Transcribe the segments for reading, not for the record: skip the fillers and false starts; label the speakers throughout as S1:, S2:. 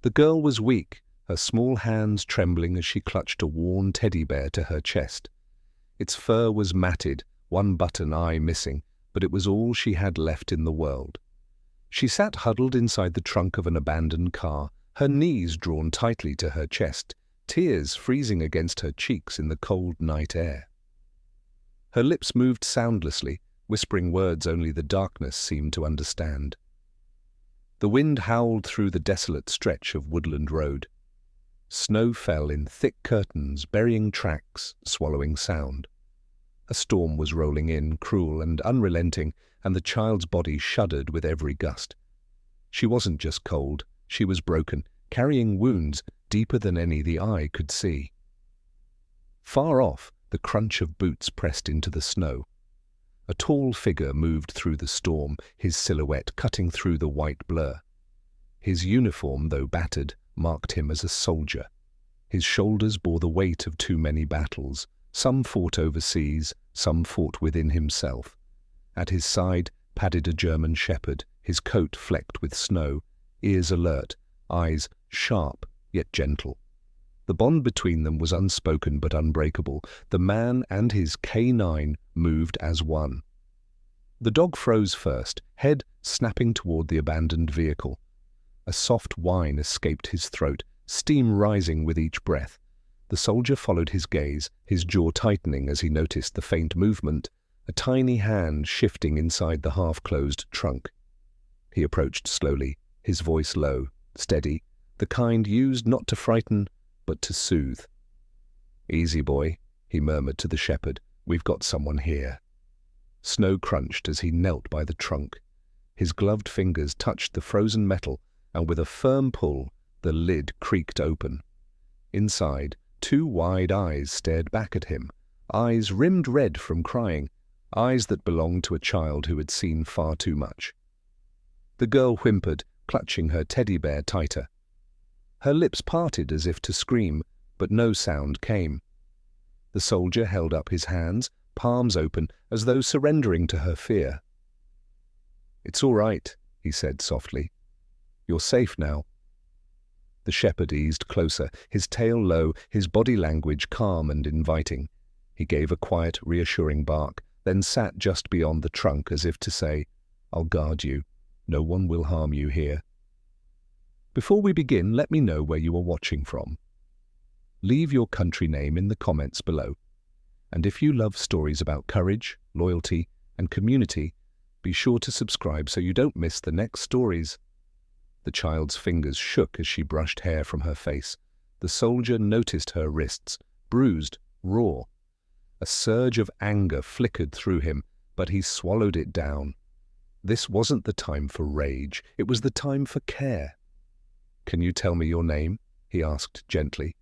S1: The girl was weak, her small hands trembling as she clutched a worn teddy bear to her chest. Its fur was matted, one button eye missing, but it was all she had left in the world. She sat huddled inside the trunk of an abandoned car, her knees drawn tightly to her chest, tears freezing against her cheeks in the cold night air. Her lips moved soundlessly, whispering words only the darkness seemed to understand. The wind howled through the desolate stretch of woodland road. Snow fell in thick curtains, burying tracks, swallowing sound. A storm was rolling in, cruel and unrelenting, and the child's body shuddered with every gust. She wasn't just cold, she was broken, carrying wounds deeper than any the eye could see. Far off, the crunch of boots pressed into the snow. A tall figure moved through the storm, his silhouette cutting through the white blur. His uniform, though battered, marked him as a soldier. His shoulders bore the weight of too many battles. Some fought overseas, some fought within himself. At his side padded a German shepherd, his coat flecked with snow, ears alert, eyes sharp yet gentle. The bond between them was unspoken but unbreakable. The man and his K9 moved as one. The dog froze first, head snapping toward the abandoned vehicle. A soft whine escaped his throat, steam rising with each breath. The soldier followed his gaze, his jaw tightening as he noticed the faint movement, a tiny hand shifting inside the half-closed trunk. He approached slowly, his voice low, steady, the kind used not to frighten, but to soothe. "Easy, boy," he murmured to the shepherd. "We've got someone here." Snow crunched as he knelt by the trunk. His gloved fingers touched the frozen metal, and with a firm pull, the lid creaked open. Inside, two wide eyes stared back at him, eyes rimmed red from crying, eyes that belonged to a child who had seen far too much. The girl whimpered, clutching her teddy bear tighter. Her lips parted as if to scream, but no sound came. The soldier held up his hands, palms open, as though surrendering to her fear. "It's all right," he said softly. "You're safe now." The shepherd eased closer, his tail low, his body language calm and inviting. He gave a quiet, reassuring bark, then sat just beyond the trunk as if to say, "I'll guard you. No one will harm you here." Before we begin, let me know where you are watching from. Leave your country name in the comments below. And if you love stories about courage, loyalty, and community, be sure to subscribe so you don't miss the next stories. The child's fingers shook as she brushed hair from her face. The soldier noticed her wrists, bruised, raw. A surge of anger flickered through him, but he swallowed it down. This wasn't the time for rage, it was the time for care. "Can you tell me your name?" he asked gently.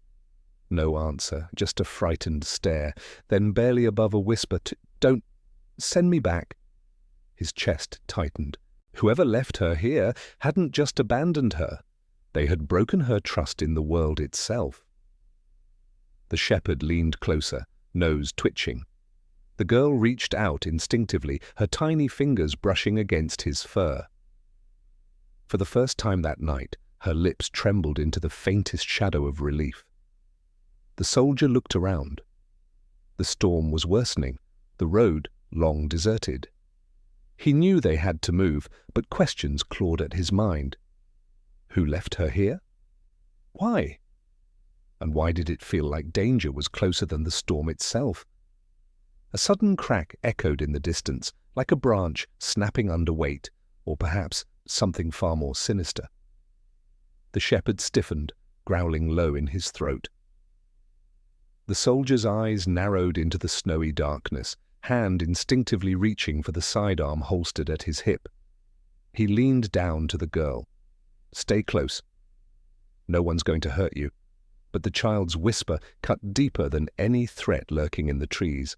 S1: No answer, just a frightened stare, then barely above a whisper, "Don't send me back." His chest tightened. Whoever left her here hadn't just abandoned her. They had broken her trust in the world itself. The shepherd leaned closer, nose twitching. The girl reached out instinctively, her tiny fingers brushing against his fur. For the first time that night, her lips trembled into the faintest shadow of relief. The soldier looked around. The storm was worsening, the road long deserted. He knew they had to move, but questions clawed at his mind. Who left her here? Why? And why did it feel like danger was closer than the storm itself? A sudden crack echoed in the distance, like a branch snapping under weight, or perhaps something far more sinister. The shepherd stiffened, growling low in his throat. The soldier's eyes narrowed into the snowy darkness, hand instinctively reaching for the sidearm holstered at his hip. He leaned down to the girl. "Stay close. No one's going to hurt you." But the child's whisper cut deeper than any threat lurking in the trees.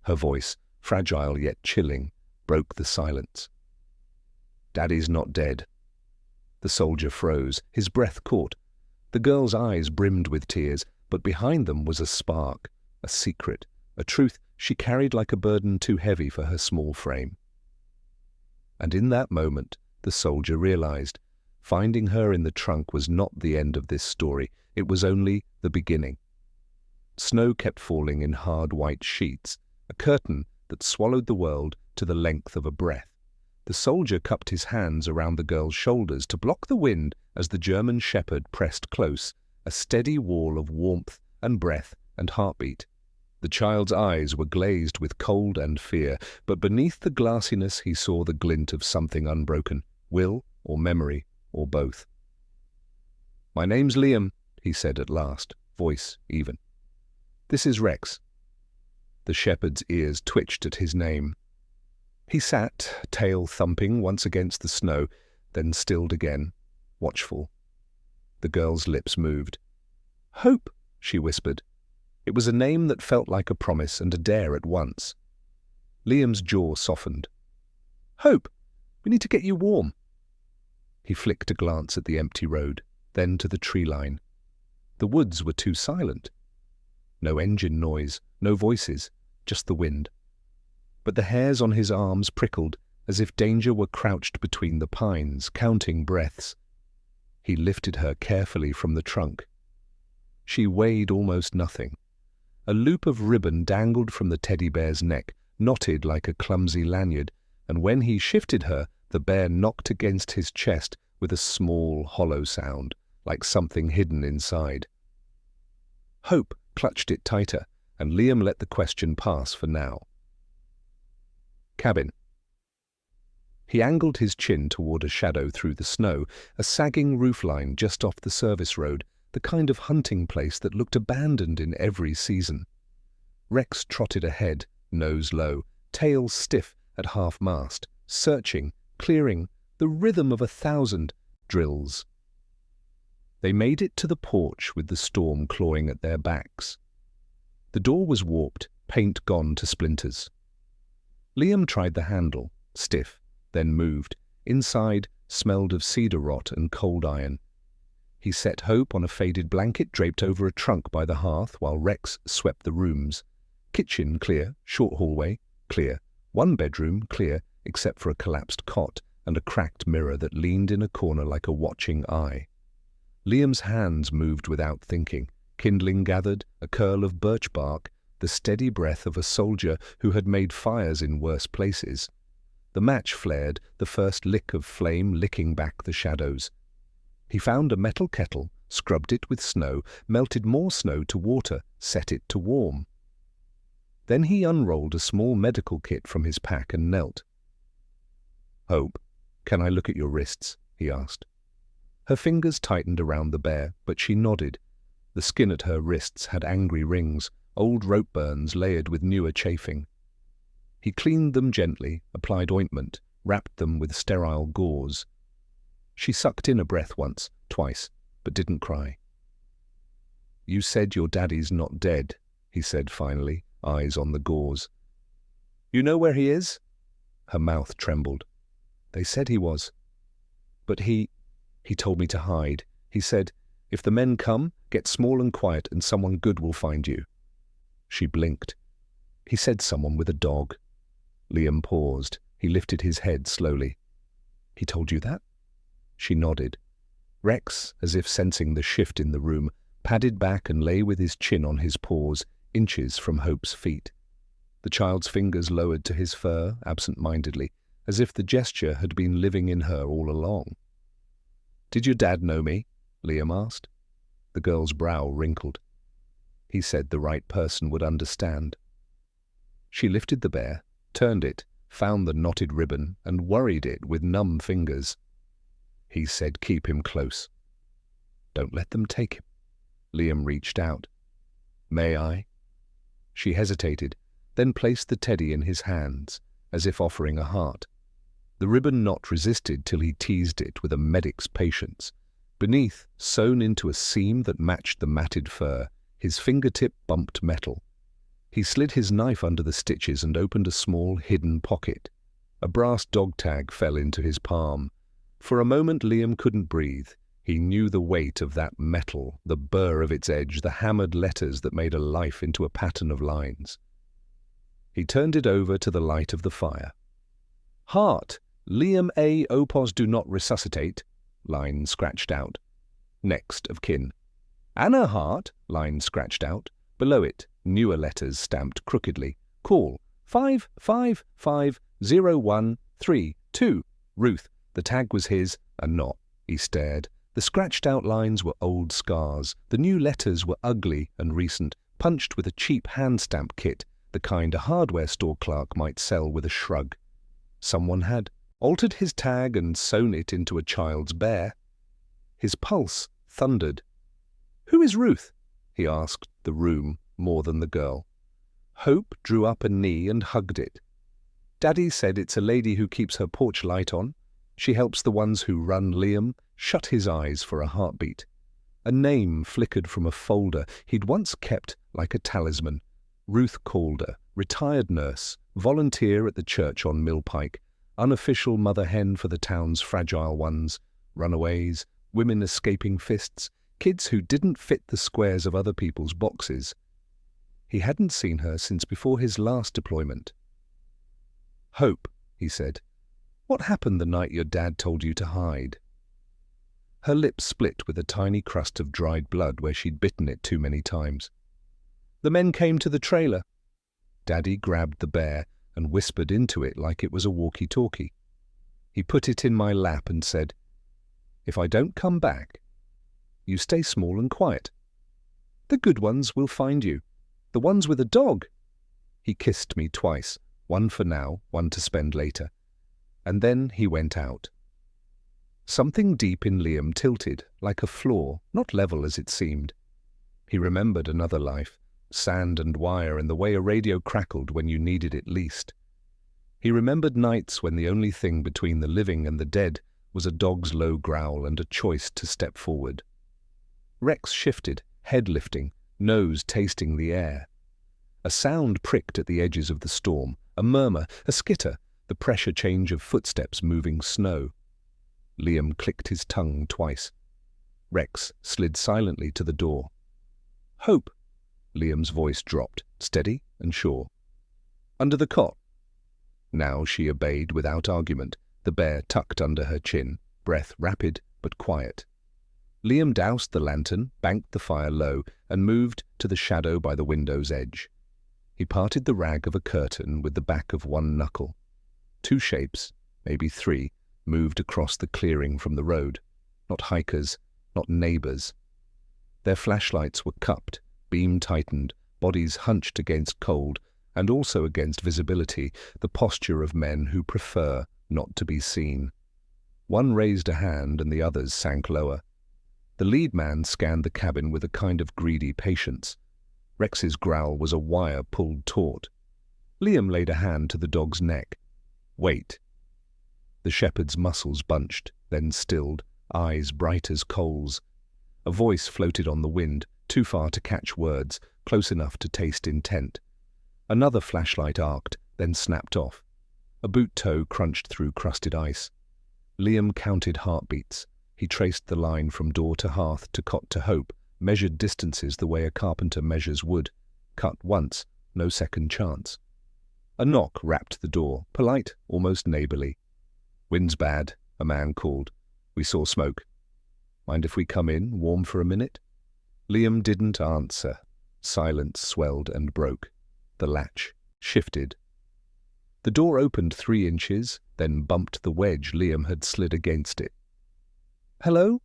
S1: Her voice, fragile yet chilling, broke the silence. "Daddy's not dead." The soldier froze, his breath caught. The girl's eyes brimmed with tears, but behind them was a spark, a secret, a truth she carried like a burden too heavy for her small frame. And in that moment, the soldier realized, Finding her in the trunk was not the end of this story. It was only the beginning. Snow kept falling in hard white sheets, a curtain that swallowed the world to the length of a breath. The soldier cupped his hands around the girl's shoulders to block the wind as the German shepherd pressed close, a steady wall of warmth and breath and heartbeat. The child's eyes were glazed with cold and fear, but beneath the glassiness he saw the glint of something unbroken, will or memory, or both. "My name's Liam," he said at last, voice even. "This is Rex." The shepherd's ears twitched at his name. He sat, tail thumping once against the snow, then stilled again, watchful. The girl's lips moved. "Hope," she whispered. It was a name that felt like a promise and a dare at once. Liam's jaw softened. "Hope, we need to get you warm." He flicked a glance at the empty road, then to the tree line. The woods were too silent. No engine noise, no voices, just the wind. But the hairs on his arms prickled, as if danger were crouched between the pines, counting breaths. He lifted her carefully from the trunk. She weighed almost nothing. A loop of ribbon dangled from the teddy bear's neck, knotted like a clumsy lanyard, and when he shifted her, the bear knocked against his chest with a small, hollow sound, like something hidden inside. Hope clutched it tighter, and Liam let the question pass for now. "Cabin." He angled his chin toward a shadow through the snow, a sagging roofline just off the service road, the kind of hunting place that looked abandoned in every season. Rex trotted ahead, nose low, tail stiff at half-mast, searching, clearing, the rhythm of 1,000 drills. They made it to the porch with the storm clawing at their backs. The door was warped, paint gone to splinters. Liam tried the handle, stiff, then moved. Inside smelled of cedar rot and cold iron. He set Hope on a faded blanket draped over a trunk by the hearth while Rex swept the rooms. Kitchen clear, short hallway clear, one bedroom clear except for a collapsed cot and a cracked mirror that leaned in a corner like a watching eye. Liam's hands moved without thinking. Kindling gathered, a curl of birch bark, the steady breath of a soldier who had made fires in worse places. The match flared, the first lick of flame licking back the shadows. He found a metal kettle, scrubbed it with snow, melted more snow to water, set it to warm. Then he unrolled a small medical kit from his pack and knelt. "Hope, can I look at your wrists?" he asked. Her fingers tightened around the bear, but she nodded. The skin at her wrists had angry rings, old rope burns layered with newer chafing. He cleaned them gently, applied ointment, wrapped them with sterile gauze. She sucked in a breath once, twice, but didn't cry. "You said your daddy's not dead," he said finally, eyes on the gauze. "You know where he is?" Her mouth trembled. "They said he was. But he told me to hide. He said, if the men come, get small and quiet and someone good will find you." She blinked. "He said someone with a dog." Liam paused. He lifted his head slowly. "He told you that?" She nodded. Rex, as if sensing the shift in the room, padded back and lay with his chin on his paws, inches from Hope's feet. The child's fingers lowered to his fur, absent-mindedly, as if the gesture had been living in her all along. "Did your dad know me?" Liam asked. The girl's brow wrinkled. "He said the right person would understand." She lifted the bear, turned it, found the knotted ribbon, and worried it with numb fingers. "He said keep him close." "Don't let them take him." Liam reached out. "May I?" She hesitated, then placed the teddy in his hands, as if offering a heart. The ribbon knot resisted till he teased it with a medic's patience. Beneath, sewn into a seam that matched the matted fur, his fingertip bumped metal. He slid his knife under the stitches and opened a small, hidden pocket. A brass dog tag fell into his palm. For a moment Liam couldn't breathe. He knew the weight of that metal, the burr of its edge, the hammered letters that made a life into a pattern of lines. He turned it over to the light of the fire. "Heart, Liam A. Opos do not resuscitate." line scratched out. Next of kin. Anna Hart, line scratched out. Below it, newer letters stamped crookedly. Call 5550132. Ruth. The tag was his, and not. He stared. The scratched-out lines were old scars. The new letters were ugly and recent, punched with a cheap hand-stamp kit, the kind a hardware store clerk might sell with a shrug. Someone had altered his tag and sewn it into a child's bear. His pulse thundered. "Who is Ruth?" he asked the room more than the girl. Hope drew up a knee and hugged it. "Daddy said it's a lady who keeps her porch light on. She helps the ones who run." Liam shut his eyes for a heartbeat. A name flickered from a folder he'd once kept like a talisman. Ruth Calder, retired nurse, volunteer at the church on Mill Pike, unofficial mother hen for the town's fragile ones, runaways, women escaping fists, kids who didn't fit the squares of other people's boxes. He hadn't seen her since before his last deployment. "Hope," he said, "what happened the night your dad told you to hide?" Her lips split with a tiny crust of dried blood where she'd bitten it too many times. "The men came to the trailer." Daddy grabbed the bear and whispered into it like it was a walkie-talkie. He put it in my lap and said, "If I don't come back, you stay small and quiet. The good ones will find you. The ones with a dog." He kissed me twice, one for now, one to spend later. And then he went out. Something deep in Liam tilted, like a floor, not level as it seemed. He remembered another life, sand and wire and the way a radio crackled when you needed it least. He remembered nights when the only thing between the living and the dead was a dog's low growl and a choice to step forward. Rex shifted, head lifting, nose tasting the air. A sound pricked at the edges of the storm, a murmur, a skitter, the pressure change of footsteps moving snow. Liam clicked his tongue twice. Rex slid silently to the door. "Hope," Liam's voice dropped, steady and sure. "Under the cot." Now she obeyed without argument, the bear tucked under her chin, breath rapid but quiet. Liam doused the lantern, banked the fire low, and moved to the shadow by the window's edge. He parted the rag of a curtain with the back of one knuckle. Two shapes, maybe three, moved across the clearing from the road. Not hikers, not neighbors. Their flashlights were cupped, beam tightened, bodies hunched against cold, and also against visibility, the posture of men who prefer not to be seen. One raised a hand and the others sank lower. The lead man scanned the cabin with a kind of greedy patience. Rex's growl was a wire pulled taut. Liam laid a hand to the dog's neck. "Wait." The shepherd's muscles bunched, then stilled, eyes bright as coals. A voice floated on the wind, too far to catch words, close enough to taste intent. Another flashlight arced, then snapped off. A boot toe crunched through crusted ice. Liam counted heartbeats. He traced the line from door to hearth to cot to hope, measured distances the way a carpenter measures wood. Cut once, no second chance. A knock rapped the door, polite, almost neighborly. "Wind's bad," a man called. "We saw smoke. Mind if we come in, warm for a minute?" Liam didn't answer. Silence swelled and broke. The latch shifted. The door opened 3 inches, then bumped the wedge Liam had slid against it. "Hello?"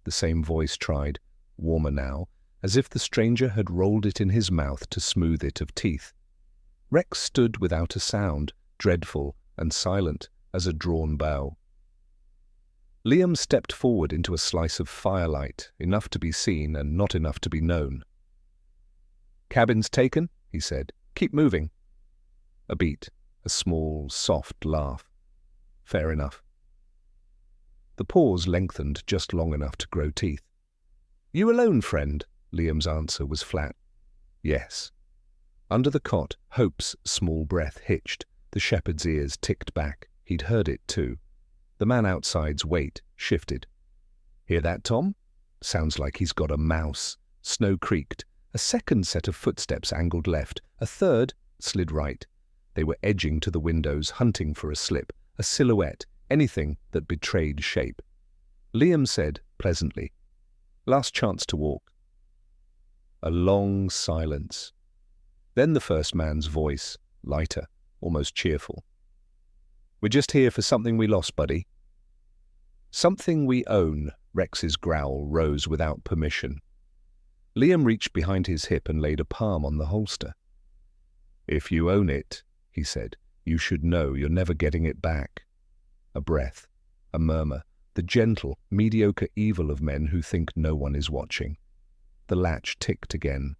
S1: the same voice tried, warmer now, as if the stranger had rolled it in his mouth to smooth it of teeth. Rex stood without a sound, dreadful and silent as a drawn bow. Liam stepped forward into a slice of firelight, enough to be seen and not enough to be known. "Cabin's taken," he said. "Keep moving." A beat, a small, soft laugh. "Fair enough." The pause lengthened just long enough to grow teeth. "You alone, friend?" Liam's answer was flat. "Yes." Under the cot, Hope's small breath hitched. The shepherd's ears ticked back. He'd heard it too. The man outside's weight shifted. "Hear that, Tom? Sounds like he's got a mouse." Snow creaked. A second set of footsteps angled left. A third slid right. They were edging to the windows, hunting for a slip, a silhouette, anything that betrayed shape. Liam said pleasantly, "Last chance to walk." A long silence. Then the first man's voice, lighter, almost cheerful. "We're just here for something we lost, buddy." "Something we own," Rex's growl rose without permission. Liam reached behind his hip and laid a palm on the holster. "If you own it," he said, "you should know you're never getting it back." A breath, a murmur, the gentle, mediocre evil of men who think no one is watching. The latch ticked again.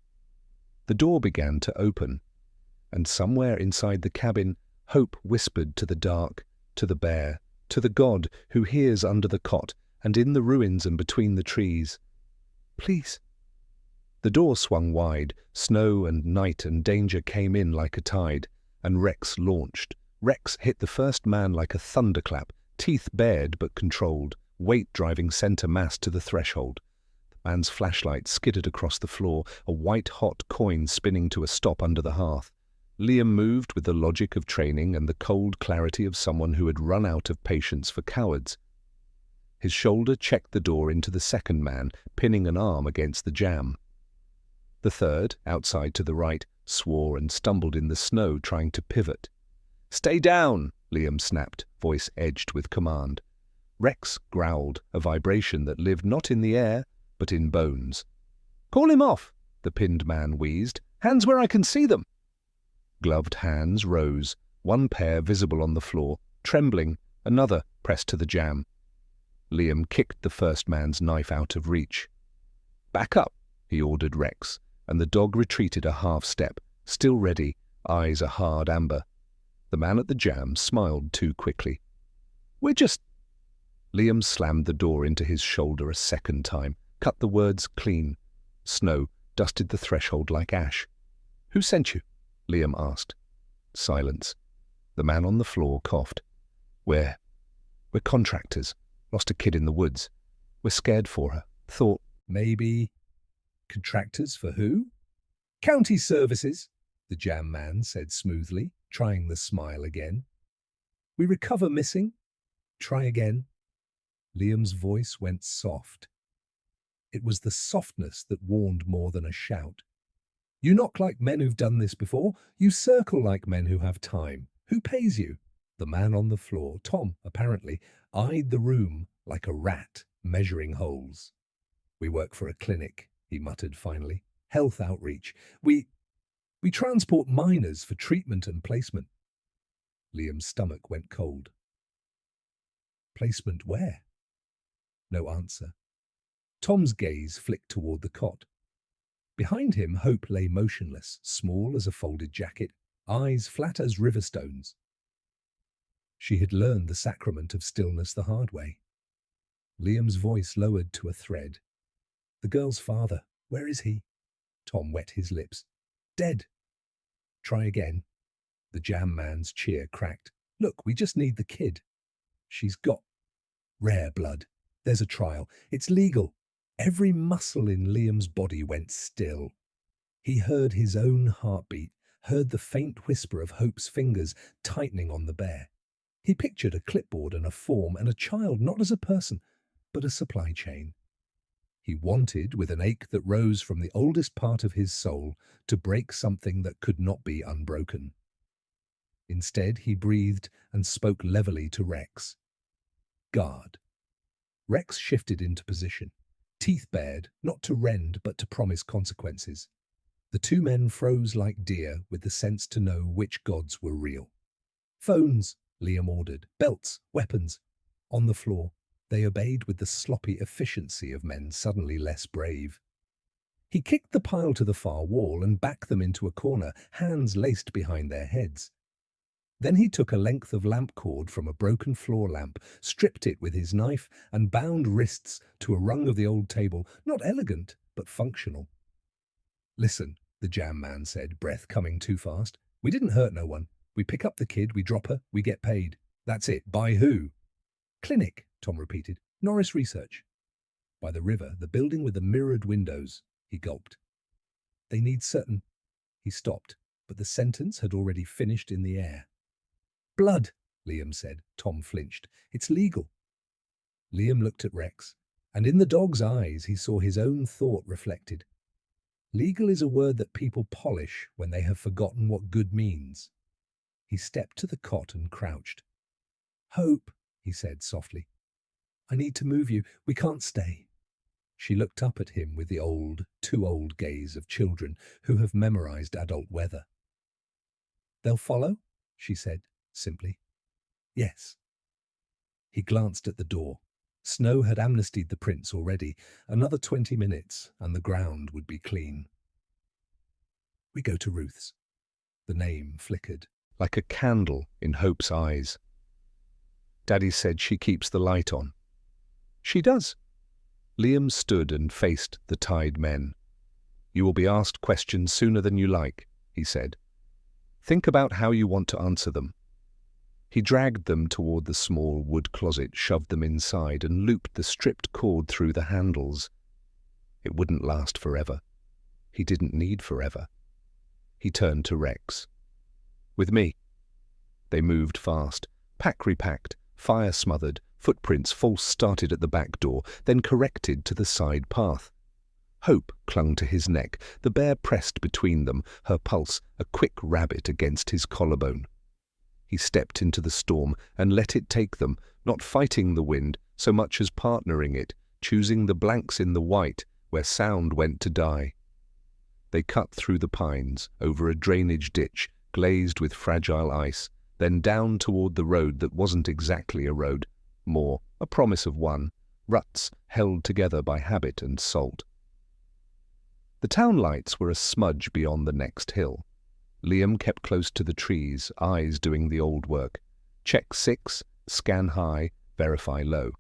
S1: The door began to open, and somewhere inside the cabin, hope whispered to the dark, to the bear, to the God who hears under the cot and in the ruins and between the trees. "Please." The door swung wide, snow and night and danger came in like a tide, and Rex launched. Rex hit the first man like a thunderclap, teeth bared but controlled, weight driving center mass to the threshold. The man's flashlight skidded across the floor, a white-hot coin spinning to a stop under the hearth. Liam moved with the logic of training and the cold clarity of someone who had run out of patience for cowards. His shoulder checked the door into the second man, pinning an arm against the jamb. The third, outside to the right, swore and stumbled in the snow, trying to pivot. "Stay down!" Liam snapped, voice edged with command. Rex growled, a vibration that lived not in the air, but in bones. "Call him off!" the pinned man wheezed. "Hands where I can see them!" Gloved hands rose, one pair visible on the floor, trembling, another pressed to the jamb. Liam kicked the first man's knife out of reach. "Back up," he ordered Rex, and the dog retreated a half-step, still ready, eyes a hard amber. The man at the jamb smiled too quickly. "We're just—" Liam slammed the door into his shoulder a second time, cut the words clean. Snow dusted the threshold like ash. "Who sent you?" Liam asked. Silence. The man on the floor coughed. We're contractors. Lost a kid in the woods. We're scared for her. Thought maybe..." "Contractors for who?" "County services," the jam man said smoothly, trying the smile again. "We recover missing. Try again." Liam's voice went soft. It was the softness that warned more than a shout. "You knock like men who've done this before. You circle like men who have time. Who pays you?" The man on the floor, Tom, apparently, eyed the room like a rat measuring holes. "We work for a clinic," he muttered finally. "Health outreach. We transport minors for treatment and placement." Liam's stomach went cold. "Placement where?" No answer. Tom's gaze flicked toward the cot. Behind him, Hope lay motionless, small as a folded jacket, eyes flat as river stones. She had learned the sacrament of stillness the hard way. Liam's voice lowered to a thread. "The girl's father, where is he?" Tom wet his lips. "Dead." "Try again." The jam man's cheer cracked. "Look, we just need the kid. She's got rare blood. There's a trial. It's legal." Every muscle in Liam's body went still. He heard his own heartbeat, heard the faint whisper of Hope's fingers tightening on the bear. He pictured a clipboard and a form and a child not as a person, but a supply chain. He wanted, with an ache that rose from the oldest part of his soul, to break something that could not be unbroken. Instead, he breathed and spoke levelly to Rex. "Guard." Rex shifted into position, teeth bared, not to rend but to promise consequences. The two men froze like deer with the sense to know which gods were real. "Phones," Liam ordered. "Belts, weapons." On the floor, they obeyed with the sloppy efficiency of men suddenly less brave. He kicked the pile to the far wall and backed them into a corner, hands laced behind their heads. Then he took a length of lamp cord from a broken floor lamp, stripped it with his knife, and bound wrists to a rung of the old table, not elegant, but functional. "Listen," the jam man said, breath coming too fast. "We didn't hurt no one. We pick up the kid, we drop her, we get paid. That's it. By who?" "Clinic," Tom repeated. "Norris Research." "By the river, the building with the mirrored windows." He gulped. "They need certain—" He stopped, but the sentence had already finished in the air. "Blood," Liam said. Tom flinched. "It's legal." Liam looked at Rex, and in the dog's eyes he saw his own thought reflected. Legal is a word that people polish when they have forgotten what good means. He stepped to the cot and crouched. "Hope," he said softly. "I need to move you. We can't stay." She looked up at him with the old, too old gaze of children who have memorized adult weather. "They'll follow?" she said simply. "Yes." He glanced at the door. Snow had amnestied the prince already. Another 20 minutes, and the ground would be clean. "We go to Ruth's." The name flickered, like a candle in Hope's eyes. "Daddy said she keeps the light on." "She does." Liam stood and faced the tied men. "You will be asked questions sooner than you like," he said. "Think about how you want to answer them." He dragged them toward the small wood closet, shoved them inside, and looped the stripped cord through the handles. It wouldn't last forever. He didn't need forever. He turned to Rex. "With me." They moved fast, pack repacked, fire smothered, footprints false started at the back door, then corrected to the side path. Hope clung to his neck, the bear pressed between them, her pulse a quick rabbit against his collarbone. He stepped into the storm and let it take them, not fighting the wind so much as partnering it, choosing the blanks in the white where sound went to die. They cut through the pines, over a drainage ditch glazed with fragile ice, then down toward the road that wasn't exactly a road, more a promise of one, ruts held together by habit and salt. The town lights were a smudge beyond the next hill. Liam kept close to the trees, eyes doing the old work. Check 6, scan high, verify low.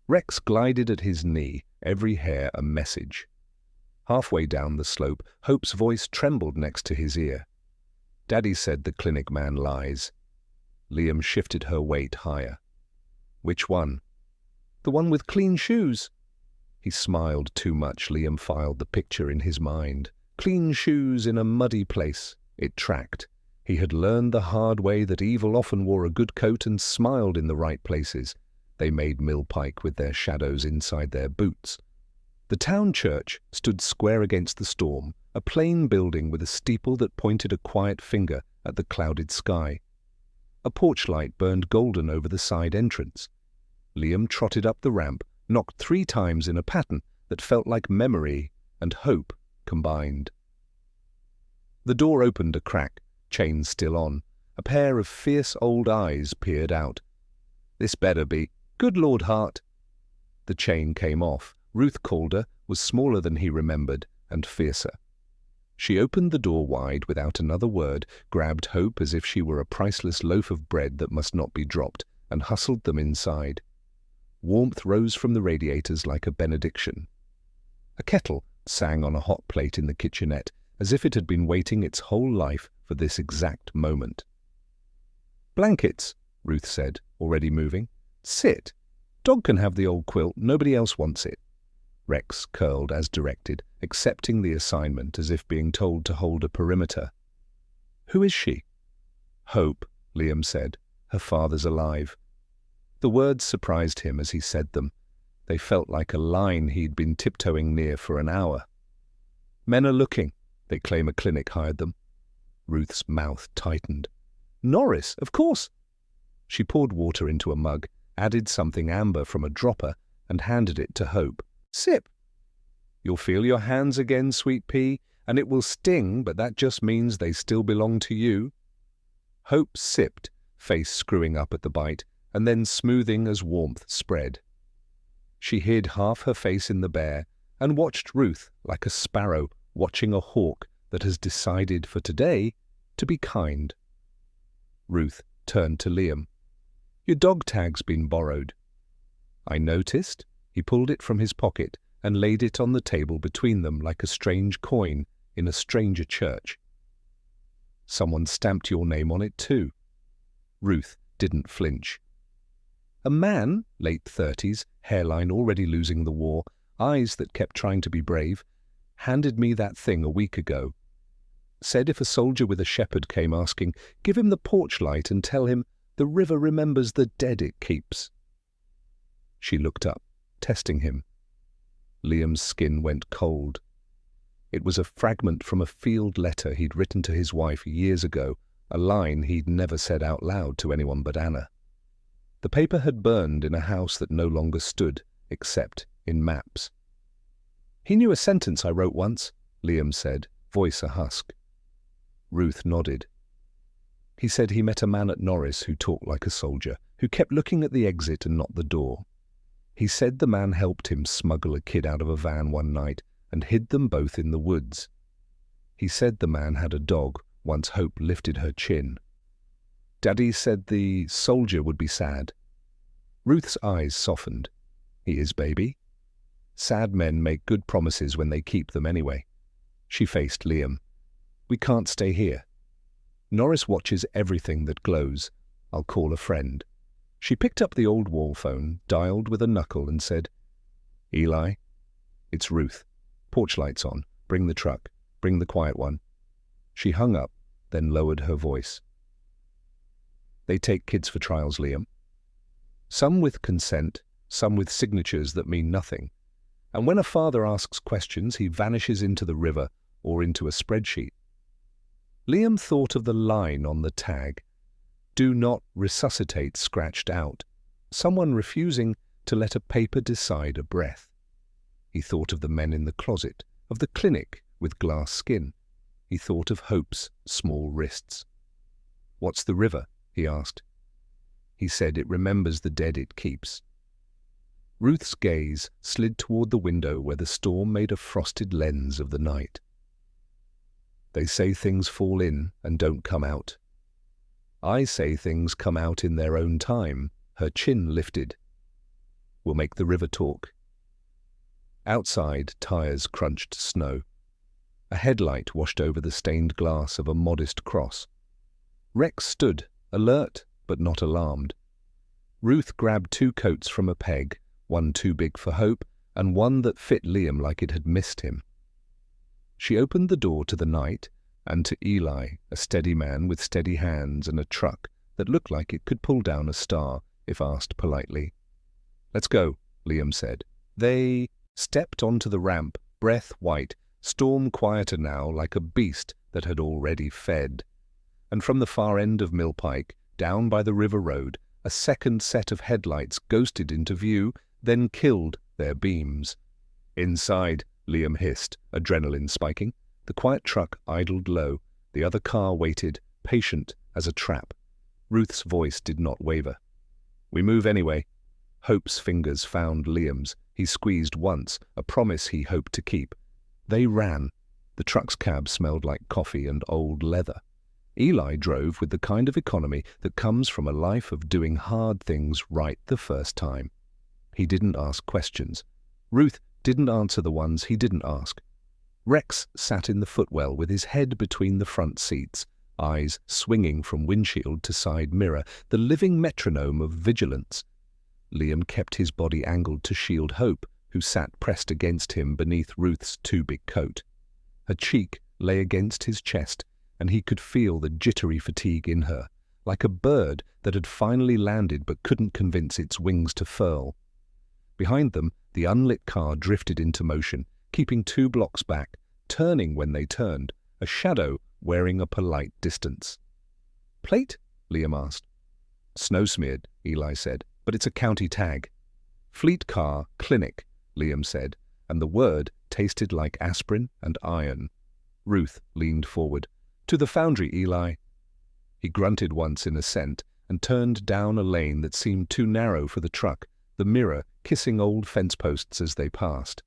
S1: Rex glided at his knee, every hair a message. Halfway down the slope, Hope's voice trembled next to his ear. "Daddy said the clinic man lies." Liam shifted her weight higher. "Which one?" "The one with clean shoes." He smiled too much. Liam filed the picture in his mind. Clean shoes in a muddy place. It tracked. He had learned the hard way that evil often wore a good coat and smiled in the right places. They made millpike with their shadows inside their boots. The town church stood square against the storm, a plain building with a steeple that pointed a quiet finger at the clouded sky. A porch light burned golden over the side entrance. Liam trotted up the ramp, knocked 3 times in a pattern that felt like memory and hope combined. The door opened a crack, chain still on. A pair of fierce old eyes peered out. "This better be. Good Lord Hart." The chain came off. Ruth Calder was smaller than he remembered and fiercer. She opened the door wide without another word, grabbed Hope as if she were a priceless loaf of bread that must not be dropped, and hustled them inside. Warmth rose from the radiators like a benediction. A kettle sang on a hot plate in the kitchenette, as if it had been waiting its whole life for this exact moment. "Blankets," Ruth said, already moving. "Sit. Dog can have the old quilt. Nobody else wants it." Rex curled as directed, accepting the assignment as if being told to hold a perimeter. "Who is she?" "Hope," Liam said. "Her father's alive." The words surprised him as he said them. They felt like a line he'd been tiptoeing near for an hour. "Men are looking. They claim a clinic hired them." Ruth's mouth tightened. "Norris, of course." She poured water into a mug, added something amber from a dropper, and handed it to Hope. "Sip." "You'll feel your hands again, sweet pea, and it will sting, but that just means they still belong to you." Hope sipped, face screwing up at the bite, and then smoothing as warmth spread. She hid half her face in the bear and watched Ruth like a sparrow watching a hawk that has decided for today to be kind. Ruth turned to Liam. "Your dog tag's been borrowed." "I noticed." He pulled it from his pocket and laid it on the table between them like a strange coin in a stranger church. "Someone stamped your name on it too." Ruth didn't flinch. A man, late 30s, hairline already losing the war, eyes that kept trying to be brave, handed me that thing a week ago. Said if a soldier with a shepherd came asking, give him the porch light and tell him the river remembers the dead it keeps. She looked up, testing him. Liam's skin went cold. It was a fragment from a field letter he'd written to his wife years ago, a line he'd never said out loud to anyone but Anna. The paper had burned in a house that no longer stood, except in maps. "He knew a sentence I wrote once," Liam said, voice a husk. Ruth nodded. "He said he met a man at Norris who talked like a soldier, who kept looking at the exit and not the door. He said the man helped him smuggle a kid out of a van one night and hid them both in the woods. He said the man had a dog once Hope lifted her chin. Daddy said the soldier would be sad." Ruth's eyes softened. "He is, baby. Sad men make good promises when they keep them anyway." She faced Liam. "We can't stay here. Norris watches everything that glows. I'll call a friend." She picked up the old wall phone, dialed with a knuckle and said, "Eli, it's Ruth. Porch lights on. Bring the truck. Bring the quiet one." She hung up, then lowered her voice. "They take kids for trials, Liam. Some with consent, some with signatures that mean nothing. And when a father asks questions, he vanishes into the river or into a spreadsheet." Liam thought of the line on the tag, "Do not resuscitate," scratched out, someone refusing to let a paper decide a breath. He thought of the men in the closet, of the clinic with glass skin. He thought of Hope's small wrists. "What's the river?" he asked. He said it remembers the dead it keeps. Ruth's gaze slid toward the window where the storm made a frosted lens of the night. "They say things fall in and don't come out. I say things come out in their own time." Her chin lifted. "We'll make the river talk." Outside, tires crunched snow. A headlight washed over the stained glass of a modest cross. Rex stood, alert but not alarmed. Ruth grabbed 2 coats from a peg, one too big for Hope, and one that fit Liam like it had missed him. She opened the door to the night, and to Eli, a steady man with steady hands and a truck that looked like it could pull down a star, if asked politely. "Let's go," Liam said. They stepped onto the ramp, breath white, storm quieter now like a beast that had already fed. And from the far end of Millpike, down by the river road, a second set of headlights ghosted into view, then killed their beams. "Inside," Liam hissed, adrenaline spiking. The quiet truck idled low. The other car waited, patient as a trap. Ruth's voice did not waver. "We move anyway." Hope's fingers found Liam's. He squeezed once, a promise he hoped to keep. They ran. The truck's cab smelled like coffee and old leather. Eli drove with the kind of economy that comes from a life of doing hard things right the first time. He didn't ask questions. Ruth didn't answer the ones he didn't ask. Rex sat in the footwell with his head between the front seats, eyes swinging from windshield to side mirror, the living metronome of vigilance. Liam kept his body angled to shield Hope, who sat pressed against him beneath Ruth's too big coat. Her cheek lay against his chest, and he could feel the jittery fatigue in her, like a bird that had finally landed but couldn't convince its wings to furl. Behind them, the unlit car drifted into motion, keeping 2 blocks back, turning when they turned, a shadow wearing a polite distance. "Plate?" Liam asked. "Snow-smeared," Eli said, "but it's a county tag." "Fleet car, clinic," Liam said, and the word tasted like aspirin and iron. Ruth leaned forward. "To the foundry, Eli." He grunted once in assent and turned down a lane that seemed too narrow for the truck, the mirror kissing old fence posts as they passed.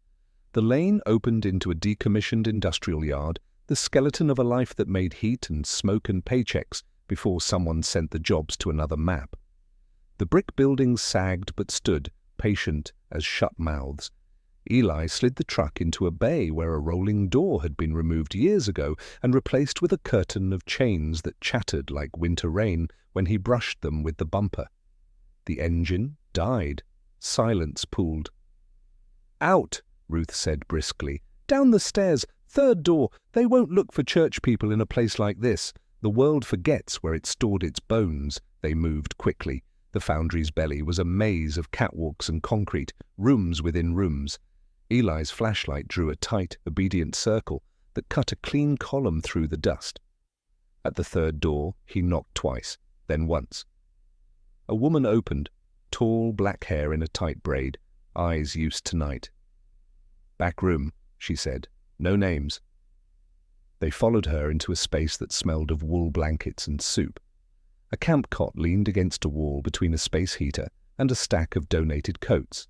S1: The lane opened into a decommissioned industrial yard, the skeleton of a life that made heat and smoke and paychecks before someone sent the jobs to another map. The brick buildings sagged but stood, patient as shut mouths. Eli slid the truck into a bay where a rolling door had been removed years ago and replaced with a curtain of chains that chattered like winter rain when he brushed them with the bumper. The engine died. Silence pooled. "Out," Ruth said briskly. "Down the stairs, 3rd door. They won't look for church people in a place like this. The world forgets where it stored its bones." They moved quickly. The foundry's belly was a maze of catwalks and concrete, rooms within rooms. Eli's flashlight drew a tight, obedient circle that cut a clean column through the dust. At the third door, he knocked twice, then once. A woman opened, tall black hair in a tight braid, eyes used to night. "Back room," she said. "No names." They followed her into a space that smelled of wool blankets and soup. A camp cot leaned against a wall between a space heater and a stack of donated coats.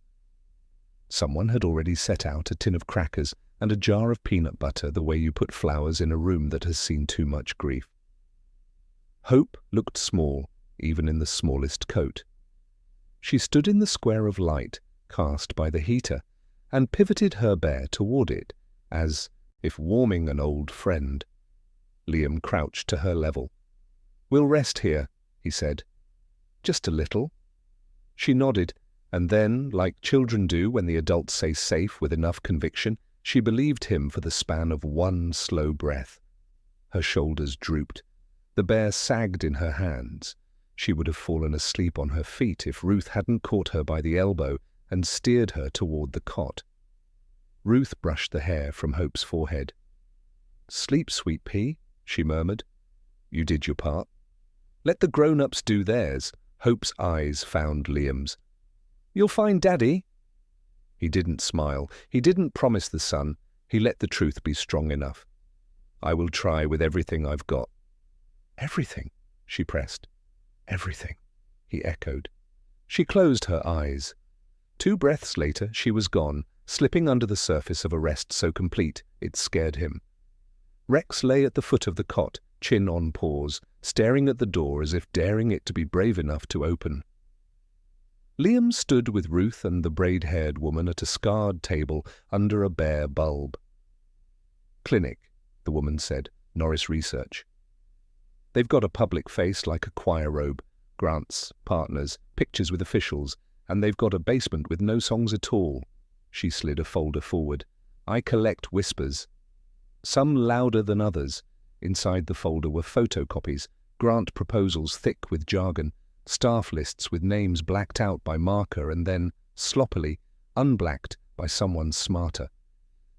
S1: Someone had already set out a tin of crackers and a jar of peanut butter the way you put flowers in a room that has seen too much grief. Hope looked small, even in the smallest coat. She stood in the square of light cast by the heater and pivoted her bear toward it, as if warming an old friend. Liam crouched to her level. "We'll rest here," he said. "Just a little." She nodded, and then, like children do when the adults say safe with enough conviction, she believed him for the span of one slow breath. Her shoulders drooped. The bear sagged in her hands. She would have fallen asleep on her feet if Ruth hadn't caught her by the elbow and steered her toward the cot. Ruth brushed the hair from Hope's forehead. "Sleep, sweet pea," she murmured. "You did your part. Let the grown-ups do theirs." Hope's eyes found Liam's. "You'll find Daddy." He didn't smile. He didn't promise the sun. He let the truth be strong enough. "I will try with everything I've got." "Everything?" she pressed. "Everything," he echoed. She closed her eyes. 2 breaths later, she was gone, slipping under the surface of a rest so complete it scared him. Rex lay at the foot of the cot, chin on paws, staring at the door as if daring it to be brave enough to open. Liam stood with Ruth and the braid-haired woman at a scarred table under a bare bulb. "Clinic," the woman said. "Norris Research. They've got a public face like a choir robe, grants, partners, pictures with officials, and they've got a basement with no songs at all." She slid a folder forward. "I collect whispers. Some louder than others." Inside the folder were photocopies, grant proposals thick with jargon, staff lists with names blacked out by marker and then, sloppily, unblacked by someone smarter.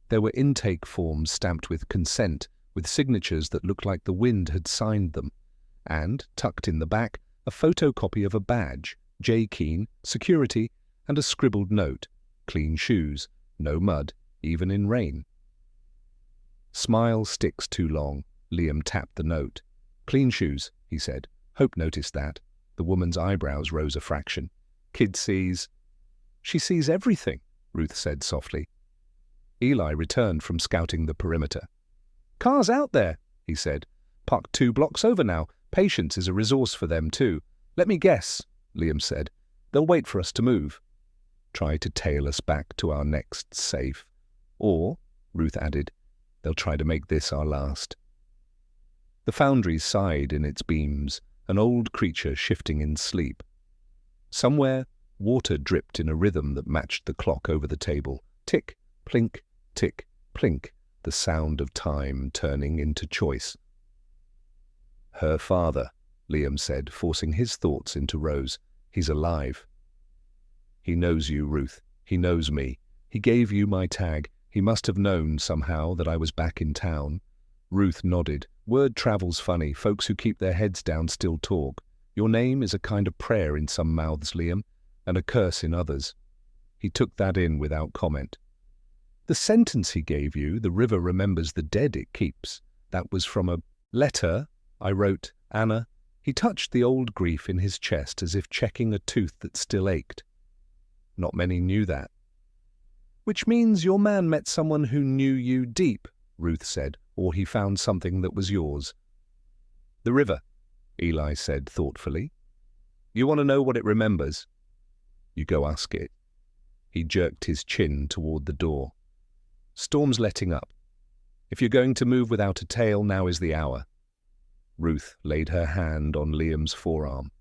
S1: There were intake forms stamped with consent, with signatures that looked like the wind had signed them, and, tucked in the back, a photocopy of a badge, J. Keen, security, and a scribbled note, "Clean shoes, no mud, even in rain." "Smile sticks too long." Liam tapped the note. "Clean shoes," he said. Hope noticed that. The woman's eyebrows rose a fraction. "Kid sees—" "She sees everything," Ruth said softly. Eli returned from scouting the perimeter. "Car's out there," he said. "Parked 2 blocks over now. Patience is a resource for them too. Let me guess," Liam said. "They'll wait for us to move. Try to tail us back to our next safe. Or," Ruth added, "they'll try to make this our last." The foundry sighed in its beams, an old creature shifting in sleep. Somewhere, water dripped in a rhythm that matched the clock over the table. Tick, plink, tick, plink, the sound of time turning into choice. "Her father," Liam said, forcing his thoughts into rows. "He's alive." "He knows you, Ruth. He knows me. He gave you my tag. He must have known, somehow, that I was back in town." Ruth nodded. "Word travels funny. Folks who keep their heads down still talk. Your name is a kind of prayer in some mouths, Liam, and a curse in others." He took that in without comment. "The sentence he gave you, 'The river remembers the dead it keeps,' that was from a letter I wrote, Anna." He touched the old grief in his chest as if checking a tooth that still ached. "Not many knew that." "Which means your man met someone who knew you deep," Ruth said, "or he found something that was yours." "The river," Eli said thoughtfully. "You want to know what it remembers? You go ask it." He jerked his chin toward the door. "Storm's letting up. If you're going to move without a tail, now is the hour." Ruth laid her hand on Liam's forearm.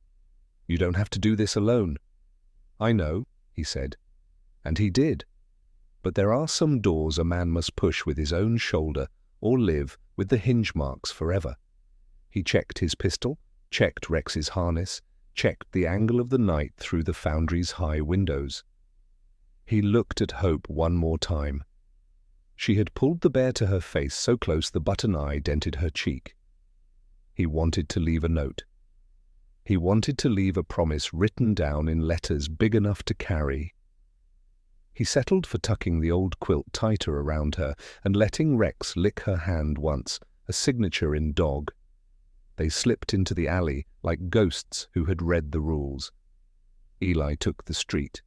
S1: "You don't have to do this alone." "I know," he said. And he did. But there are some doors a man must push with his own shoulder or live with the hinge marks forever. He checked his pistol, checked Rex's harness, checked the angle of the night through the foundry's high windows. He looked at Hope one more time. She had pulled the bear to her face so close the button eye dented her cheek. He wanted to leave a note. He wanted to leave a promise written down in letters big enough to carry. He settled for tucking the old quilt tighter around her and letting Rex lick her hand once, a signature in dog. They slipped into the alley like ghosts who had read the rules. Eli took the street.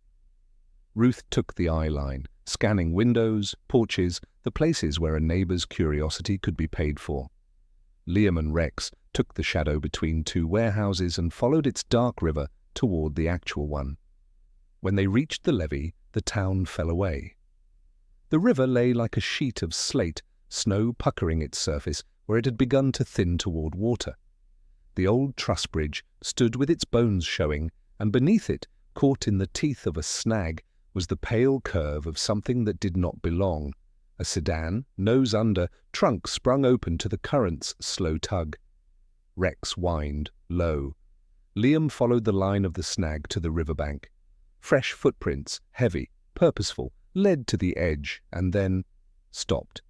S1: Ruth took the eye line, scanning windows, porches, the places where a neighbor's curiosity could be paid for. Liam and Rex took the shadow between two warehouses and followed its dark river toward the actual one. When they reached the levee, the town fell away. The river lay like a sheet of slate, snow puckering its surface where it had begun to thin toward water. The old truss bridge stood with its bones showing, and beneath it, caught in the teeth of a snag, was the pale curve of something that did not belong. A sedan, nose under, trunk sprung open to the current's slow tug. Rex whined, low. Liam followed the line of the snag to the riverbank. Fresh footprints, heavy, purposeful, led to the edge and then stopped.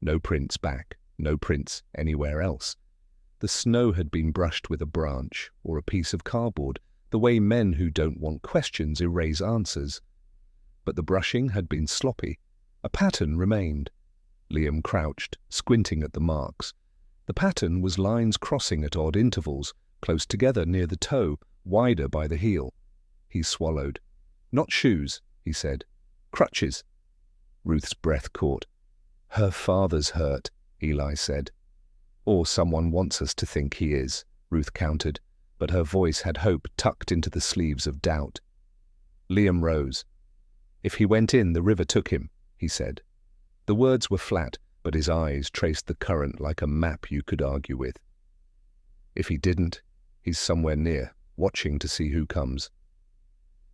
S1: No prints back, no prints anywhere else. The snow had been brushed with a branch or a piece of cardboard, the way men who don't want questions erase answers. But the brushing had been sloppy. A pattern remained. Liam crouched, squinting at the marks. The pattern was lines crossing at odd intervals, close together near the toe, wider by the heel. He swallowed. "Not shoes," he said. "Crutches." Ruth's breath caught. "Her father's hurt," Eli said. "Or someone wants us to think he is," Ruth countered, but her voice had hope tucked into the sleeves of doubt. Liam rose. "If he went in, the river took him," he said. The words were flat, but his eyes traced the current like a map you could argue with. "If he didn't, he's somewhere near, watching to see who comes."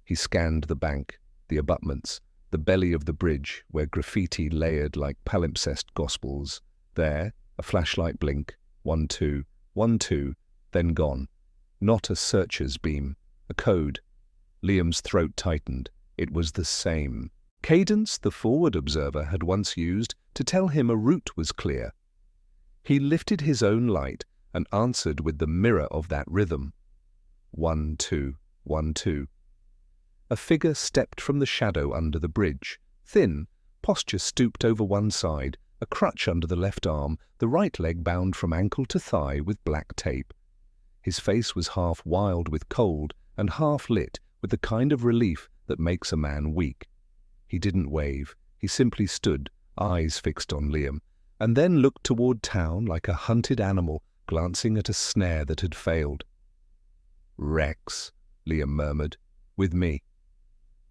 S1: He scanned the bank, the abutments, the belly of the bridge where graffiti layered like palimpsest gospels. There, a flashlight blink, 1, 2, 1, 2, then gone. Not a searcher's beam, a code. Liam's throat tightened. It was the same cadence the forward observer had once used to tell him a route was clear. He lifted his own light and answered with the mirror of that rhythm. 1, 2, 1, 2. A figure stepped from the shadow under the bridge, thin, posture stooped over one side, a crutch under the left arm, the right leg bound from ankle to thigh with black tape. His face was half wild with cold and half lit with the kind of relief that makes a man weak. He didn't wave. He simply stood, eyes fixed on Liam, and then looked toward town like a hunted animal glancing at a snare that had failed. "Rex," Liam murmured, "with me."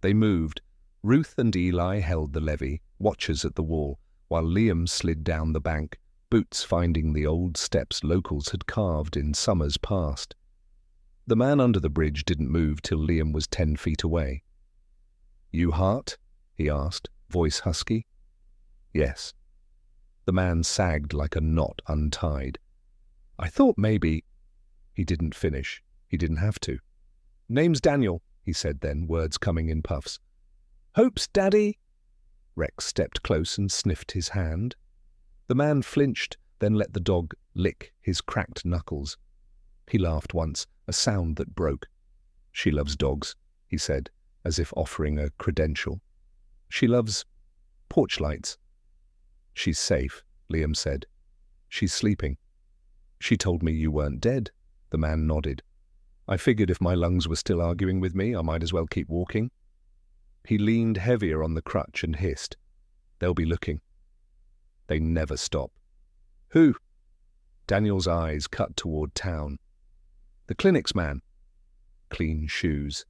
S1: They moved. Ruth and Eli held the levee, watchers at the wall, while Liam slid down the bank, boots finding the old steps locals had carved in summers past. The man under the bridge didn't move till Liam was 10 feet away. "You Hart?" he asked, voice husky. "Yes." The man sagged like a knot untied. "I thought maybe—" He didn't finish. He didn't have to. "Name's Daniel," he said then, words coming in puffs. "Hope's daddy." Rex stepped close and sniffed his hand. The man flinched, then let the dog lick his cracked knuckles. He laughed once, a sound that broke. "She loves dogs," he said, as if offering a credential. "She loves porch lights." "She's safe," Liam said. "She's sleeping." "She told me you weren't dead." The man nodded. "I figured if my lungs were still arguing with me, I might as well keep walking." He leaned heavier on the crutch and hissed. "They'll be looking." "They never stop." "Who?" Daniel's eyes cut toward town. "The clinic's man." "Clean shoes."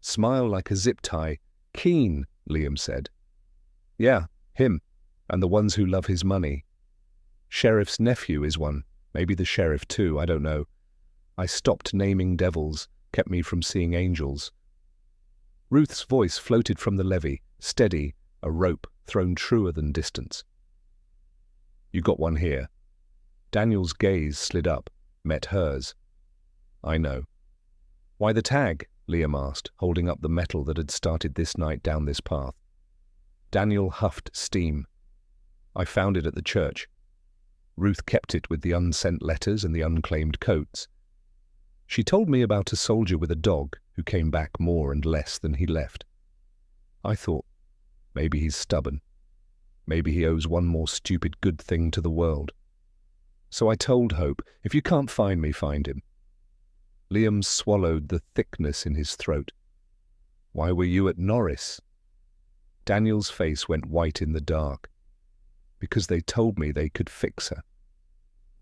S1: "Smile like a zip tie. Keen," Liam said. "Yeah, him, and the ones who love his money. Sheriff's nephew is one, maybe the sheriff too, I don't know. I stopped naming devils, kept me from seeing angels." Ruth's voice floated from the levee, steady, a rope thrown truer than distance. "You got one here." Daniel's gaze slid up, met hers. "I know." "Why the tag?" Liam asked, holding up the metal that had started this night down this path. Daniel huffed steam. "I found it at the church. Ruth kept it with the unsent letters and the unclaimed coats. She told me about a soldier with a dog who came back more and less than he left. I thought, maybe he's stubborn. Maybe he owes one more stupid good thing to the world. So I told Hope, if you can't find me, find him." Liam swallowed the thickness in his throat. "Why were you at Norris?" Daniel's face went white in the dark. "Because they told me they could fix her.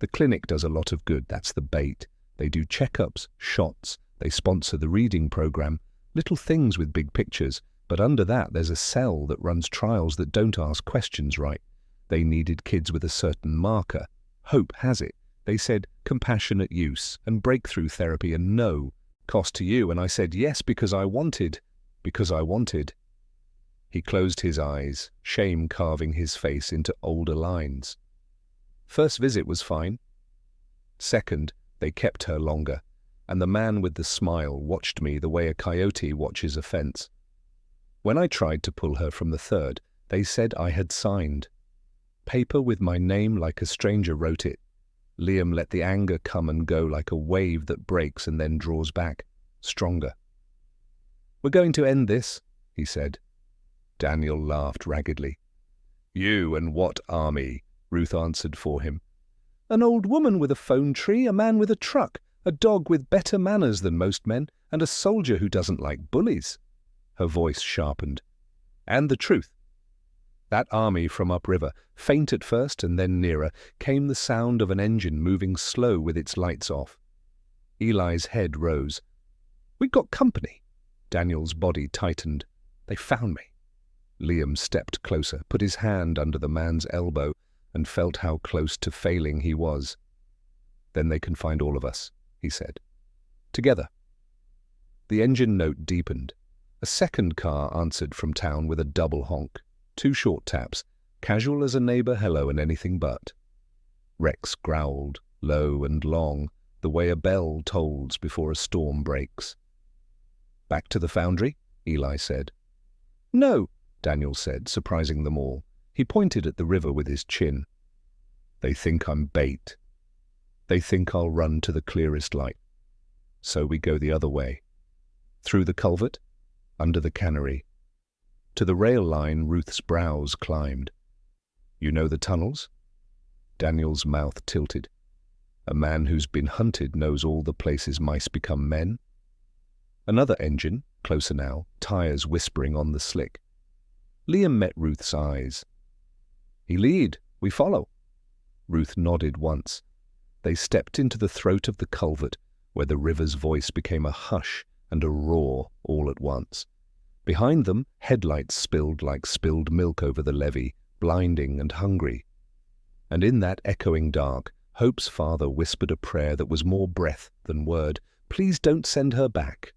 S1: The clinic does a lot of good, that's the bait. They do checkups, shots, they sponsor the reading program, little things with big pictures, but under that there's a cell that runs trials that don't ask questions right. They needed kids with a certain marker. Hope has it. They said compassionate use and breakthrough therapy and no cost to you, and I said yes because I wanted. He closed his eyes, shame carving his face into older lines. "First visit was fine. Second, they kept her longer, and the man with the smile watched me the way a coyote watches a fence. When I tried to pull her from the third, they said I had signed. Paper with my name like a stranger wrote it. Liam let the anger come and go like a wave that breaks and then draws back, stronger. "We're going to end this," he said. Daniel laughed raggedly. "You and what army?" Ruth answered for him. "An old woman with a phone tree, a man with a truck, a dog with better manners than most men, and a soldier who doesn't like bullies." Her voice sharpened. "And the truth. That army from upriver, faint at first and then nearer, came the sound of an engine moving slow with its lights off. Eli's head rose. "We got company." Daniel's body tightened. "They found me." Liam stepped closer, put his hand under the man's elbow, and felt how close to failing he was. "Then they can find all of us," he said. "Together." The engine note deepened. A second car answered from town with a double honk. 2 short taps, casual as a neighbor hello and anything but. Rex growled, low and long, the way a bell tolls before a storm breaks. "Back to the foundry?" Eli said. "No," Daniel said, surprising them all. He pointed at the river with his chin. "They think I'm bait. They think I'll run to the clearest light. So we go the other way. Through the culvert, under the cannery. To the rail line, Ruth's brows climbed. You know the tunnels?" Daniel's mouth tilted. A man who's been hunted knows all the places mice become men. Another engine, closer now, tires whispering on the slick. Liam met Ruth's eyes. "He lead, we follow." Ruth nodded once. They stepped into the throat of the culvert, where the river's voice became a hush and a roar all at once. Behind them, headlights spilled like spilled milk over the levee, blinding and hungry. And in that echoing dark, Hope's father whispered a prayer that was more breath than word. "Please don't send her back."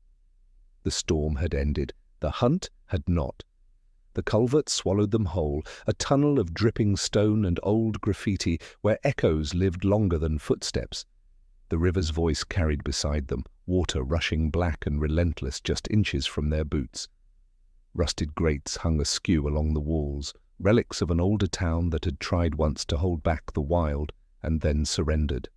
S1: The storm had ended. The hunt had not. The culvert swallowed them whole, a tunnel of dripping stone and old graffiti where echoes lived longer than footsteps. The river's voice carried beside them, water rushing black and relentless just inches from their boots. Rusted grates hung askew along the walls, relics of an older town that had tried once to hold back the wild and then surrendered.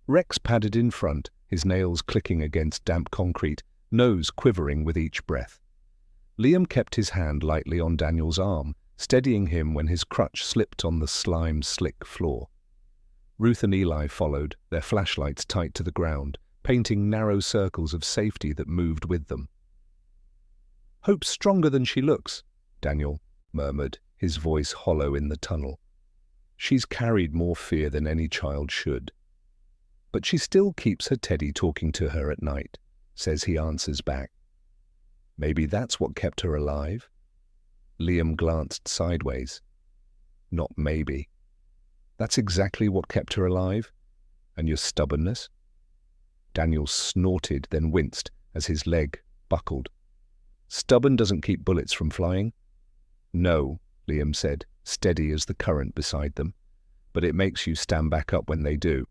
S1: Rex padded in front, his nails clicking against damp concrete, nose quivering with each breath. Liam kept his hand lightly on Daniel's arm, steadying him when his crutch slipped on the slime-slick floor. Ruth and Eli followed, their flashlights tight to the ground, painting narrow circles of safety that moved with them. "Hope's stronger than she looks," Daniel murmured, his voice hollow in the tunnel. "She's carried more fear than any child should. But she still keeps her teddy talking to her at night," says he answers back. "Maybe that's what kept her alive?" Liam glanced sideways. "Not maybe. That's exactly what kept her alive? And your stubbornness?" Daniel snorted, then winced as his leg buckled. "Stubborn doesn't keep bullets from flying?" "No," Liam said, steady as the current beside them. "But it makes you stand back up when they do."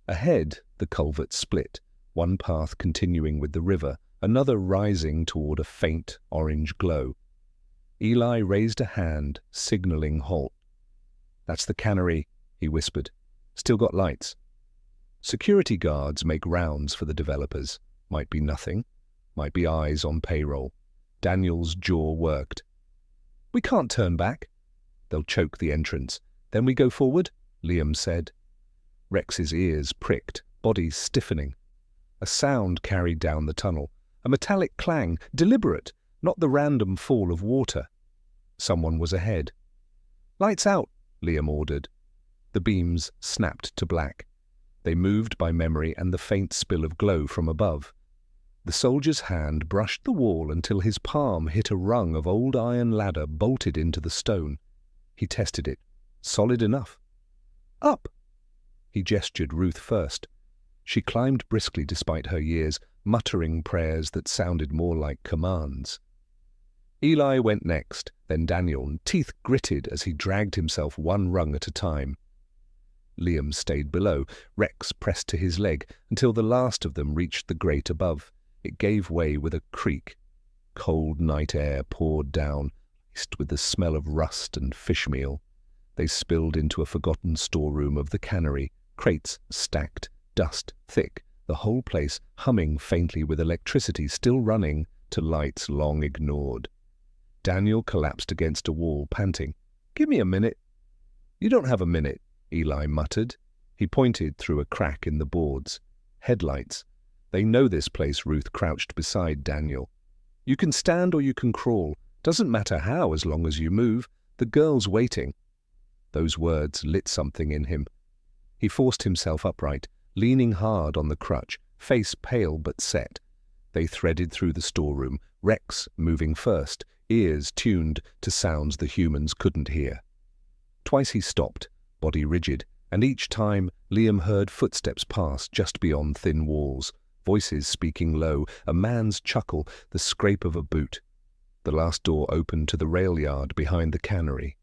S1: Ahead, the culvert split. one path continuing with the river, another rising toward a faint orange glow. Eli raised a hand, signaling halt. "That's the cannery," he whispered. "Still got lights." Security guards make rounds for the developers. Might be nothing. Might be eyes on payroll. Daniel's jaw worked. "We can't turn back." "They'll choke the entrance. Then we go forward," Liam said. Rex's ears pricked, body stiffening. A sound carried down the tunnel. A metallic clang, deliberate, not the random fall of water. Someone was ahead. "Lights out," Liam ordered. The beams snapped to black. They moved by memory and the faint spill of glow from above. The soldier's hand brushed the wall until his palm hit a rung of old iron ladder bolted into the stone. He tested it. Solid enough. "Up!" He gestured Ruth first. She climbed briskly despite her years, muttering prayers that sounded more like commands. Eli went next, then Daniel, teeth gritted as he dragged himself one rung at a time. Liam stayed below. Rex pressed to his leg until the last of them reached the grate above. It gave way with a creak. Cold night air poured down, laced with the smell of rust and fishmeal. They spilled into a forgotten storeroom of the cannery, crates stacked, dust thick, the whole place humming faintly with electricity still running to lights long ignored. Daniel collapsed against a wall, panting. "Give me a minute." "You don't have a minute," Eli muttered. He pointed through a crack in the boards. "Headlights. They know this place." Ruth crouched beside Daniel. "You can stand or you can crawl. Doesn't matter how as long as you move. The girl's waiting." Those words lit something in him. He forced himself upright, leaning hard on the crutch, face pale but set. They threaded through the storeroom, Rex moving first, ears tuned to sounds the humans couldn't hear. Twice he stopped, body rigid, and each time Liam heard footsteps pass just beyond thin walls, voices speaking low, a man's chuckle, the scrape of a boot. The last door opened to the rail yard behind the cannery.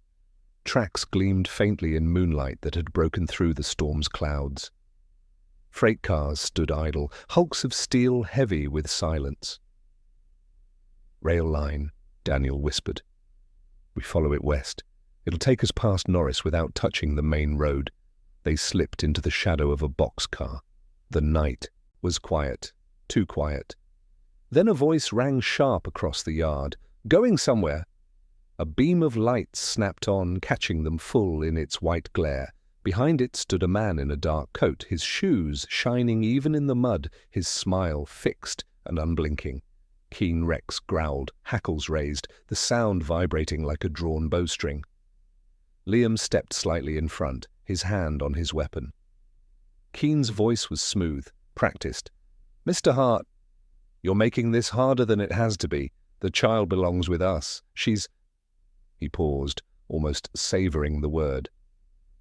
S1: Tracks gleamed faintly in moonlight that had broken through the storm's clouds. Freight cars stood idle, hulks of steel heavy with silence. "Rail line," Daniel whispered. "We follow it west. It'll take us past Norris without touching the main road." They slipped into the shadow of a boxcar. The night was quiet, too quiet. Then a voice rang sharp across the yard. "Going somewhere." A beam of light snapped on, catching them full in its white glare. Behind it stood a man in a dark coat, his shoes shining even in the mud, his smile fixed and unblinking. Keen Rex growled, hackles raised, the sound vibrating like a drawn bowstring. Liam stepped slightly in front, his hand on his weapon. Keen's voice was smooth, practiced. "Mr. Hart, you're making this harder than it has to be. The child belongs with us. She's—" He paused, almost savoring the word.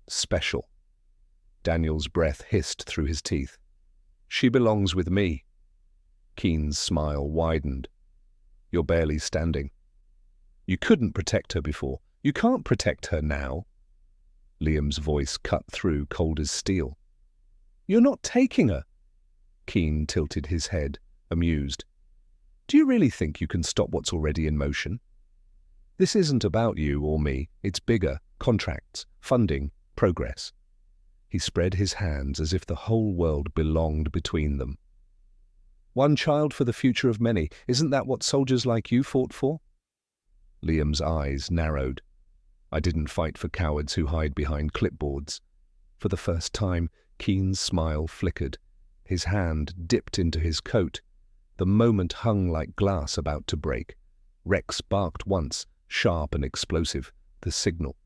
S1: "Special." Daniel's breath hissed through his teeth. "She belongs with me." Keen's smile widened. "You're barely standing. You couldn't protect her before. You can't protect her now." Liam's voice cut through, cold as steel. "You're not taking her." Keen tilted his head, amused. "Do you really think you can stop what's already in motion? This isn't about you or me. It's bigger. Contracts, funding, progress." He spread his hands as if the whole world belonged between them. "One child for the future of many. Isn't that what soldiers like you fought for?" Liam's eyes narrowed. "I didn't fight for cowards who hide behind clipboards." For the first time, Keen's smile flickered. His hand dipped into his coat. The moment hung like glass about to break. Rex barked once, sharp and explosive, the signal.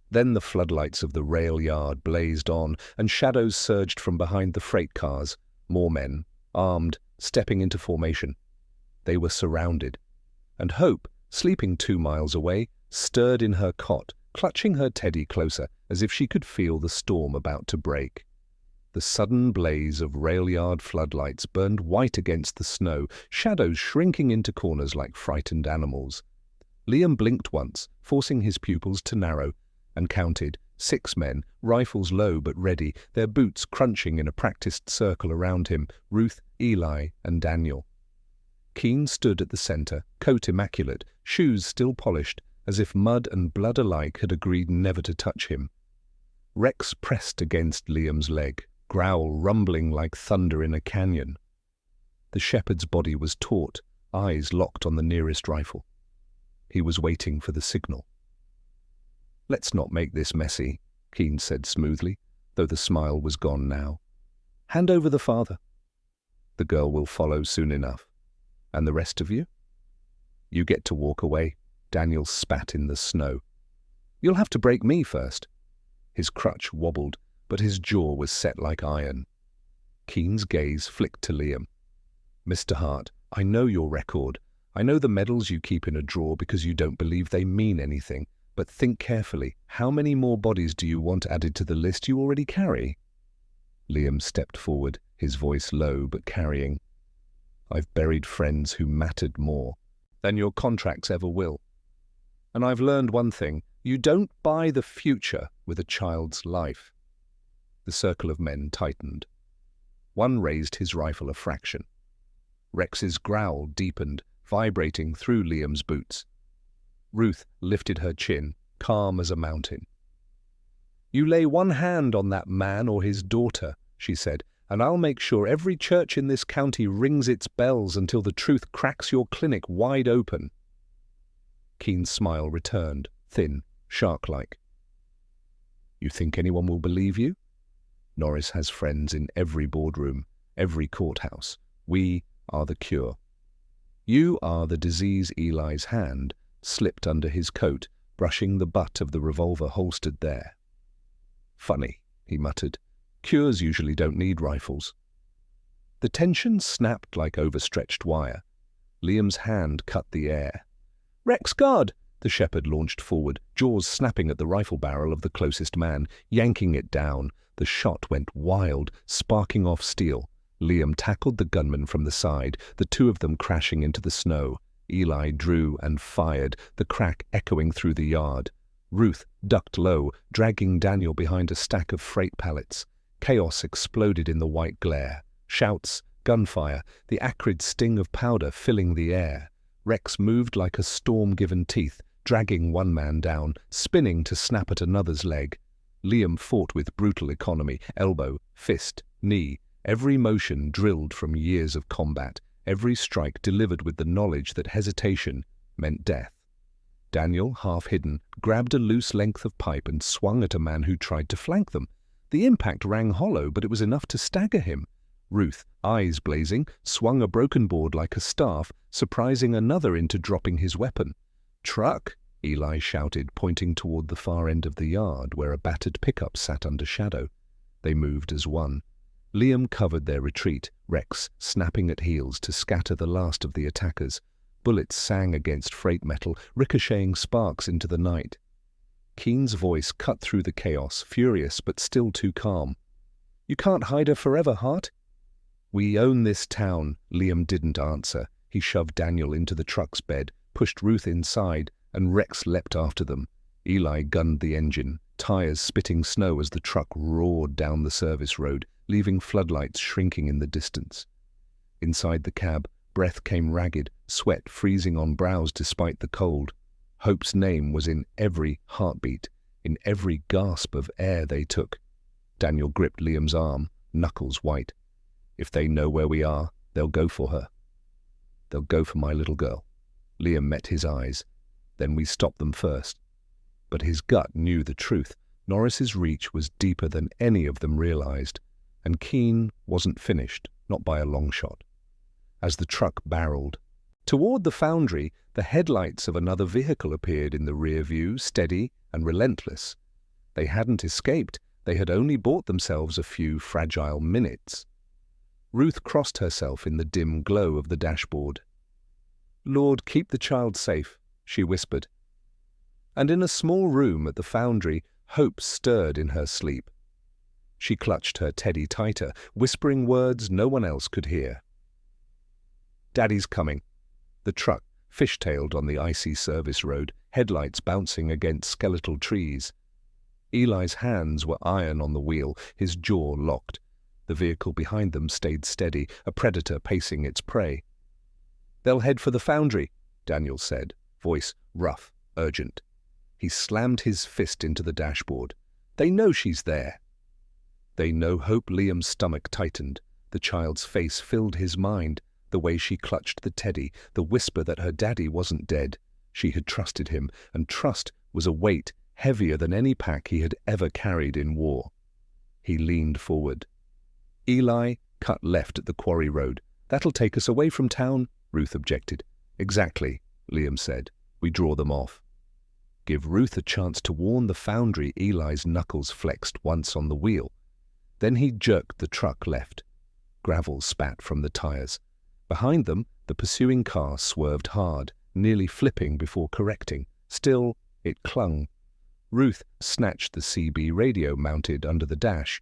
S1: Then the floodlights of the rail yard blazed on, and shadows surged from behind the freight cars. More men, armed, stepping into formation. They were surrounded. And Hope, sleeping 2 miles away, stirred in her cot, clutching her teddy closer, as if she could feel the storm about to break. The sudden blaze of rail yard floodlights burned white against the snow, shadows shrinking into corners like frightened animals. Liam blinked once, forcing his pupils to narrow, and counted 6 men, rifles low but ready, their boots crunching in a practiced circle around him, Ruth, Eli, and Daniel. Keen stood at the center, coat immaculate, shoes still polished, as if mud and blood alike had agreed never to touch him. Rex pressed against Liam's leg, growl rumbling like thunder in a canyon. The shepherd's body was taut, eyes locked on the nearest rifle. He was waiting for the signal. "Let's not make this messy," Keen said smoothly, though the smile was gone now. "Hand over the father. The girl will follow soon enough. And the rest of you? You get to walk away." Daniel spat in the snow. "You'll have to break me first." His crutch wobbled, but his jaw was set like iron. Keen's gaze flicked to Liam. "Mr. Hart, I know your record. I know the medals you keep in a drawer because you don't believe they mean anything. But think carefully. How many more bodies do you want added to the list you already carry?" Liam stepped forward, his voice low but carrying. "I've buried friends who mattered more than your contracts ever will. And I've learned one thing. You don't buy the future with a child's life." The circle of men tightened. One raised his rifle a fraction. Rex's growl deepened, vibrating through Liam's boots. Ruth lifted her chin, calm as a mountain. "You lay one hand on that man or his daughter," she said, "and I'll make sure every church in this county rings its bells until the truth cracks your clinic wide open." Keen's smile returned, thin, shark-like. "You think anyone will believe you? Norris has friends in every boardroom, every courthouse. We are the cure. You are the disease." Eli's hand slipped under his coat, brushing the butt of the revolver holstered there. "Funny," he muttered. "Cures usually don't need rifles." The tension snapped like overstretched wire. Liam's hand cut the air. "Rex, guard!" The shepherd launched forward, jaws snapping at the rifle barrel of the closest man, yanking it down. The shot went wild, sparking off steel. Liam tackled the gunman from the side, the two of them crashing into the snow. Eli drew and fired, the crack echoing through the yard. Ruth ducked low, dragging Daniel behind a stack of freight pallets. Chaos exploded in the white glare. Shouts, gunfire, the acrid sting of powder filling the air. Rex moved like a storm given teeth, dragging one man down, spinning to snap at another's leg. Liam fought with brutal economy, elbow, fist, knee, every motion drilled from years of combat. Every strike delivered with the knowledge that hesitation meant death. Daniel, half hidden, grabbed a loose length of pipe and swung at a man who tried to flank them. The impact rang hollow, but it was enough to stagger him. Ruth, eyes blazing, swung a broken board like a staff, surprising another into dropping his weapon. "Truck!" Eli shouted, pointing toward the far end of the yard where a battered pickup sat under shadow. They moved as one. Liam covered their retreat, Rex snapping at heels to scatter the last of the attackers. Bullets sang against freight metal, ricocheting sparks into the night. Keen's voice cut through the chaos, furious but still too calm. "You can't hide her forever, Hart." "We own this town." Liam didn't answer. He shoved Daniel into the truck's bed, pushed Ruth inside, and Rex leapt after them. Eli gunned the engine, tires spitting snow as the truck roared down the service road, leaving floodlights shrinking in the distance. Inside the cab, breath came ragged, sweat freezing on brows despite the cold. Hope's name was in every heartbeat, in every gasp of air they took. Daniel gripped Liam's arm, knuckles white. "If they know where we are, they'll go for her. They'll go for my little girl." Liam met his eyes. "Then we stop them first." But his gut knew the truth. Norris's reach was deeper than any of them realized. And Keen wasn't finished, not by a long shot. As the truck barreled toward the foundry, the headlights of another vehicle appeared in the rear view, steady and relentless. They hadn't escaped. They had only bought themselves a few fragile minutes. Ruth crossed herself in the dim glow of the dashboard. "Lord, keep the child safe," she whispered. And in a small room at the foundry, Hope stirred in her sleep. She clutched her teddy tighter, whispering words no one else could hear. "Daddy's coming." The truck fishtailed on the icy service road, headlights bouncing against skeletal trees. Eli's hands were iron on the wheel, his jaw locked. The vehicle behind them stayed steady, a predator pacing its prey. "They'll head for the foundry," Daniel said, voice rough, urgent. He slammed his fist into the dashboard. "They know she's there." "They know." Hope Liam's stomach tightened. The child's face filled his mind, the way she clutched the teddy, the whisper that her daddy wasn't dead. She had trusted him, and trust was a weight heavier than any pack he had ever carried in war. He leaned forward. "Eli, cut left at the quarry road. That'll take us away from town," Ruth objected. "Exactly," Liam said. "We draw them off." Give Ruth a chance to warn the foundry. Eli's knuckles flexed once on the wheel. Then he jerked the truck left. Gravel spat from the tires. Behind them, the pursuing car swerved hard, nearly flipping before correcting. Still, it clung. Ruth snatched the CB radio mounted under the dash.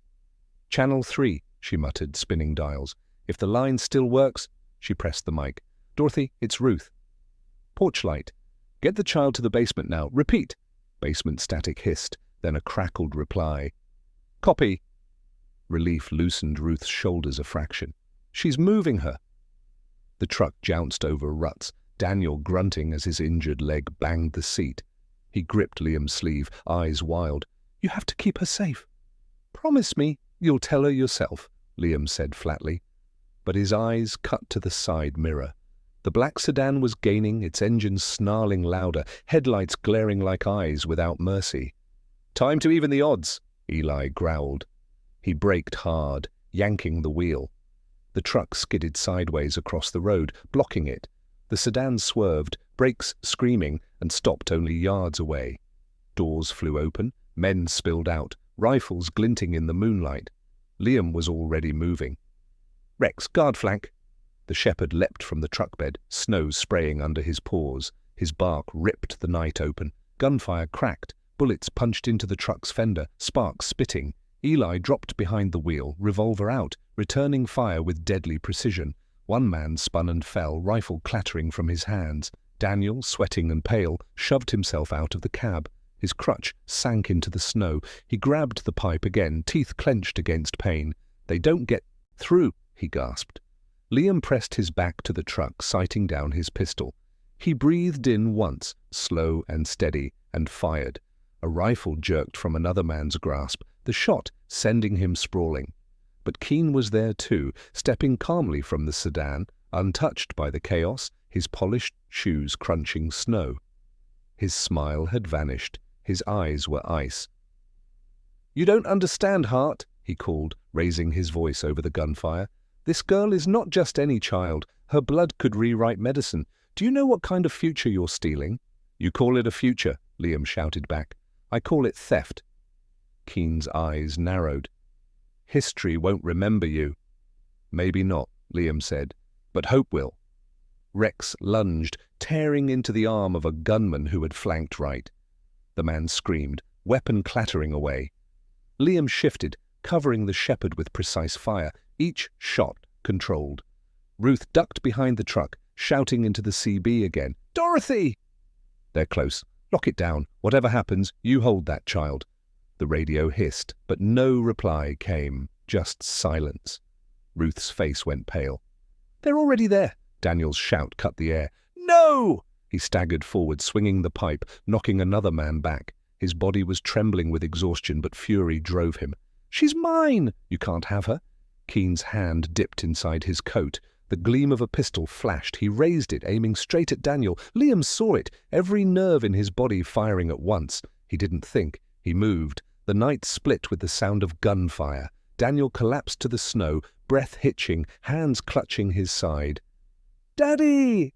S1: "Channel 3, she muttered, spinning dials. "If the line still works," she pressed the mic. "Dorothy, it's Ruth." "Porch light. Get the child to the basement now. Repeat." Basement static hissed, then a crackled reply. "Copy." Relief loosened Ruth's shoulders a fraction. "She's moving her." The truck jounced over ruts, Daniel grunting as his injured leg banged the seat. He gripped Liam's sleeve, eyes wild. "You have to keep her safe." "Promise me you'll tell her yourself," Liam said flatly. But his eyes cut to the side mirror. The black sedan was gaining, its engine snarling louder, headlights glaring like eyes without mercy. "Time to even the odds," Eli growled. He braked hard, yanking the wheel. The truck skidded sideways across the road, blocking it. The sedan swerved, brakes screaming, and stopped only yards away. Doors flew open, men spilled out, rifles glinting in the moonlight. Liam was already moving. "Rex, guard flank." The shepherd leapt from the truck bed, snow spraying under his paws. His bark ripped the night open. Gunfire cracked, bullets punched into the truck's fender, sparks spitting. Eli dropped behind the wheel, revolver out, returning fire with deadly precision. One man spun and fell, rifle clattering from his hands. Daniel, sweating and pale, shoved himself out of the cab. His crutch sank into the snow. He grabbed the pipe again, teeth clenched against pain. "They don't get through," he gasped. Liam pressed his back to the truck, sighting down his pistol. He breathed in once, slow and steady, and fired. A rifle jerked from another man's grasp, the shot sending him sprawling. But Keane was there too, stepping calmly from the sedan, untouched by the chaos, his polished shoes crunching snow. His smile had vanished. His eyes were ice. "You don't understand, Hart," he called, raising his voice over the gunfire. "This girl is not just any child. Her blood could rewrite medicine. Do you know what kind of future you're stealing?" "You call it a future," Liam shouted back. "I call it theft." Keene's eyes narrowed. "History won't remember you." "Maybe not," Liam said, "but hope will." Rex lunged, tearing into the arm of a gunman who had flanked right. The man screamed, weapon clattering away. Liam shifted, covering the shepherd with precise fire, each shot controlled. Ruth ducked behind the truck, shouting into the CB again, "Dorothy!" "They're close. Lock it down. Whatever happens, you hold that child." The radio hissed, but no reply came, just silence. Ruth's face went pale. "They're already there." Daniel's shout cut the air. "No!" He staggered forward, swinging the pipe, knocking another man back. His body was trembling with exhaustion, but fury drove him. "She's mine!" "You can't have her." Keene's hand dipped inside his coat. The gleam of a pistol flashed. He raised it, aiming straight at Daniel. Liam saw it, every nerve in his body firing at once. He didn't think. He moved. The night split with the sound of gunfire. Daniel collapsed to the snow, breath hitching, hands clutching his side. "Daddy!"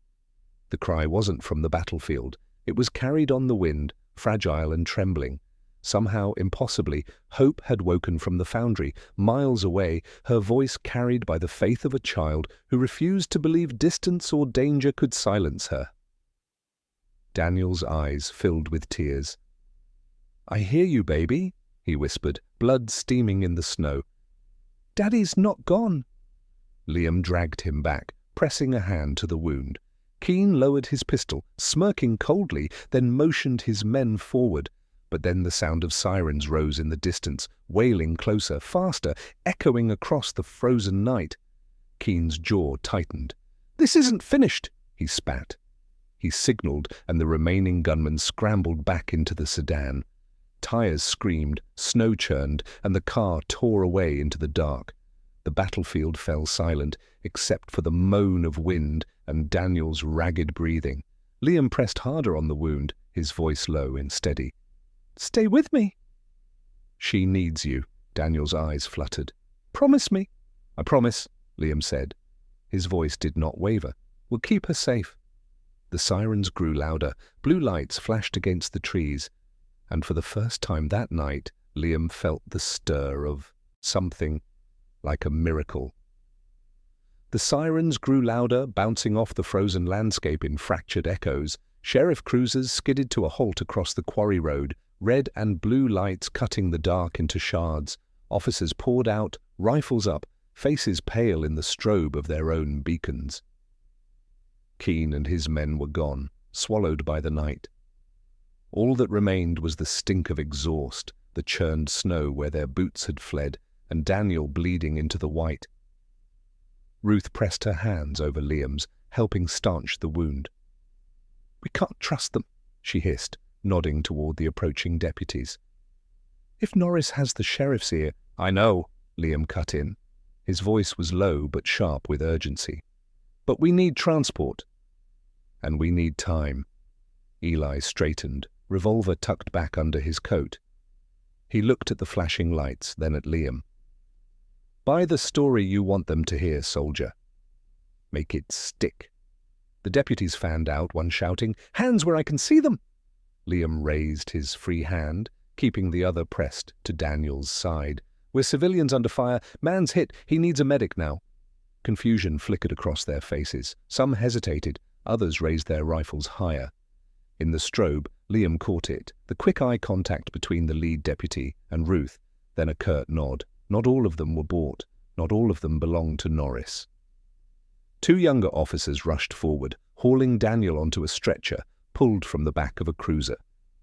S1: The cry wasn't from the battlefield. It was carried on the wind, fragile and trembling. Somehow, impossibly, hope had woken from the foundry, miles away, her voice carried by the faith of a child who refused to believe distance or danger could silence her. Daniel's eyes filled with tears. "I hear you, baby," he whispered, blood steaming in the snow. "Daddy's not gone." Liam dragged him back, pressing a hand to the wound. Keane lowered his pistol, smirking coldly, then motioned his men forward. But then the sound of sirens rose in the distance, wailing closer, faster, echoing across the frozen night. Keen's jaw tightened. "This isn't finished," he spat. He signaled, and the remaining gunmen scrambled back into the sedan. Tires screamed, snow churned, and the car tore away into the dark. The battlefield fell silent, except for the moan of wind and Daniel's ragged breathing. Liam pressed harder on the wound, his voice low and steady. "Stay with me." "She needs you." Daniel's eyes fluttered. "Promise me." "I promise," Liam said. His voice did not waver. "We'll keep her safe." The sirens grew louder. Blue lights flashed against the trees. And for the first time that night, Liam felt the stir of something like a miracle. The sirens grew louder, bouncing off the frozen landscape in fractured echoes. Sheriff cruisers skidded to a halt across the quarry road, red and blue lights cutting the dark into shards. Officers poured out, rifles up, faces pale in the strobe of their own beacons. Keen and his men were gone, swallowed by the night. All that remained was the stink of exhaust, the churned snow where their boots had fled, and Daniel bleeding into the white. Ruth pressed her hands over Liam's, helping stanch the wound. "We can't trust them," she hissed, nodding toward the approaching deputies. "If Norris has the sheriff's ear—" "I know," Liam cut in. His voice was low but sharp with urgency. "But we need transport. And we need time." Eli straightened, revolver tucked back under his coat. He looked at the flashing lights, then at Liam. "Buy the story you want them to hear, soldier. Make it stick." The deputies fanned out, one shouting, "Hands where I can see them!" Liam raised his free hand, keeping the other pressed to Daniel's side. "We're civilians under fire. Man's hit. He needs a medic now." Confusion flickered across their faces. Some hesitated, others raised their rifles higher. In the strobe, Liam caught it, the quick eye contact between the lead deputy and Ruth, then a curt nod. Not all of them were bought. Not all of them belonged to Norris. Two younger officers rushed forward, hauling Daniel onto a stretcher, pulled from the back of a cruiser.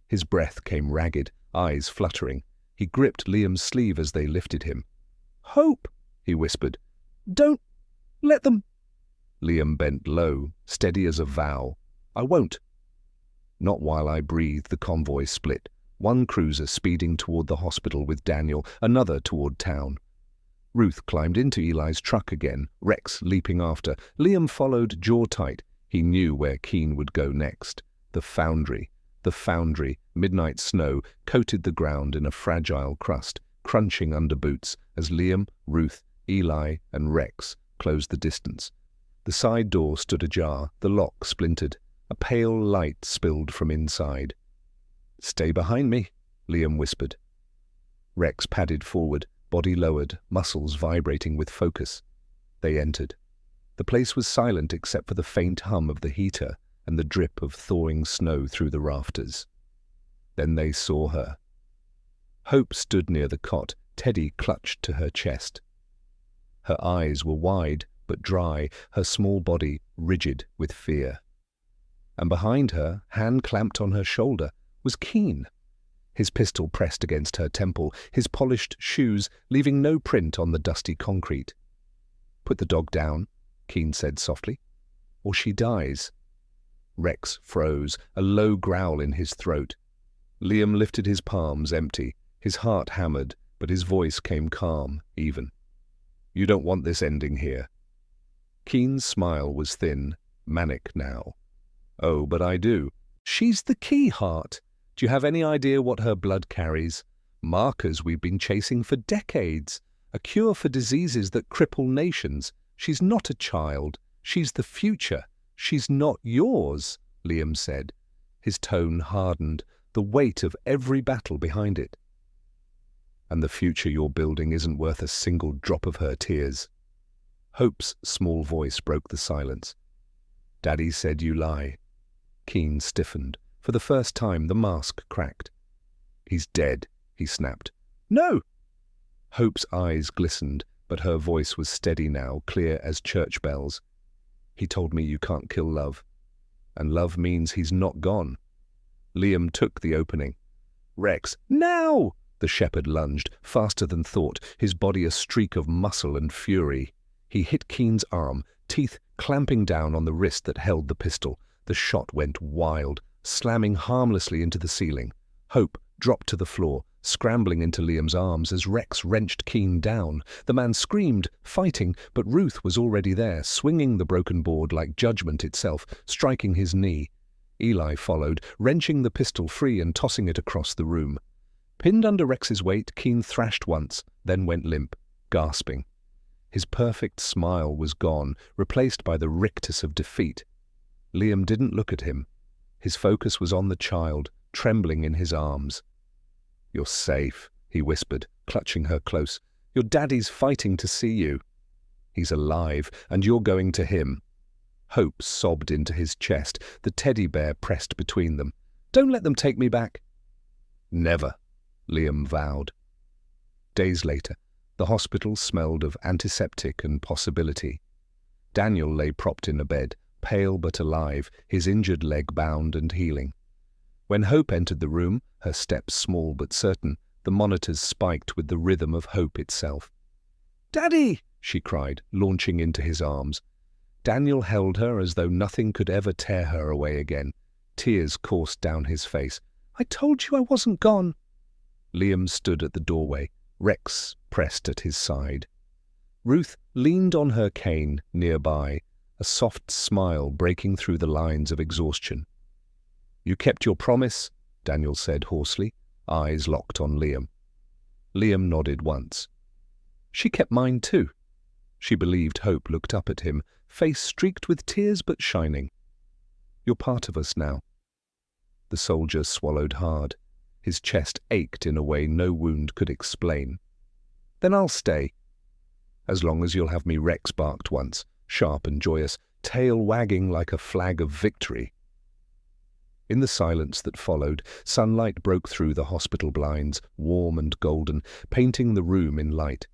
S1: His breath came ragged, eyes fluttering. He gripped Liam's sleeve as they lifted him. "Hope," he whispered. "Don't let them—" Liam bent low, steady as a vow. "I won't." Not while I breathe. The convoy split. One cruiser speeding toward the hospital with Daniel, another toward town. Ruth climbed into Eli's truck again, Rex leaping after. Liam followed, jaw tight. He knew where Keen would go next. The foundry. The foundry. Midnight snow coated the ground in a fragile crust, crunching under boots as Liam, Ruth, Eli, and Rex closed the distance. The side door stood ajar, the lock splintered. A pale light spilled from inside. "Stay behind me," Liam whispered. Rex padded forward, body lowered, muscles vibrating with focus. They entered. The place was silent except for the faint hum of the heater and the drip of thawing snow through the rafters. Then they saw her. Hope stood near the cot, Teddy clutched to her chest. Her eyes were wide but dry, her small body rigid with fear. And behind her, hand clamped on her shoulder, was Keen. His pistol pressed against her temple, his polished shoes leaving no print on the dusty concrete. "Put the dog down," Keen said softly, "or she dies." Rex froze, a low growl in his throat. Liam lifted his palms empty, his heart hammered, but his voice came calm, even. "You don't want this ending here." Keen's smile was thin, manic now. "Oh, but I do. She's the key, Heart. Do you have any idea what her blood carries? Markers we've been chasing for decades. A cure for diseases that cripple nations. She's not a child. She's the future. She's not yours," Liam said. His tone hardened, the weight of every battle behind it. "And the future you're building isn't worth a single drop of her tears." Hope's small voice broke the silence. "Daddy said you lie." Keen stiffened. For the first time, the mask cracked. "He's dead," he snapped. "No!" Hope's eyes glistened, but her voice was steady now, clear as church bells. "He told me you can't kill love. And love means he's not gone." Liam took the opening. Rex, now! The shepherd lunged, faster than thought, his body a streak of muscle and fury. He hit Keen's arm, teeth clamping down on the wrist that held the pistol. The shot went wild, slamming harmlessly into the ceiling. Hope dropped to the floor, scrambling into Liam's arms as Rex wrenched Keen down. The man screamed, fighting, but Ruth was already there, swinging the broken board like judgment itself, striking his knee. Eli followed, wrenching the pistol free and tossing it across the room. Pinned under Rex's weight, Keen thrashed once, then went limp, gasping. His perfect smile was gone, replaced by the rictus of defeat. Liam didn't look at him. His focus was on the child, trembling in his arms. "You're safe," he whispered, clutching her close. "Your daddy's fighting to see you. He's alive, and you're going to him." Hope sobbed into his chest, the teddy bear pressed between them. "Don't let them take me back." "Never," Liam vowed. Days later, the hospital smelled of antiseptic and possibility. Daniel lay propped in a bed, pale but alive, his injured leg bound and healing. When Hope entered the room, her steps small but certain, the monitors spiked with the rhythm of hope itself. "Daddy!" she cried, launching into his arms. Daniel held her as though nothing could ever tear her away again. Tears coursed down his face. "I told you I wasn't gone." Liam stood at the doorway, Rex pressed at his side. Ruth leaned on her cane nearby, a soft smile breaking through the lines of exhaustion. "You kept your promise," Daniel said hoarsely, eyes locked on Liam. Liam nodded once. "She kept mine too." She believed Hope looked up at him, face streaked with tears but shining. "You're part of us now." The soldier swallowed hard. His chest ached in a way no wound could explain. "Then I'll stay." "As long as you'll have me," Rex barked once, sharp and joyous, tail wagging like a flag of victory. In the silence that followed, sunlight broke through the hospital blinds, warm and golden, painting the room in light.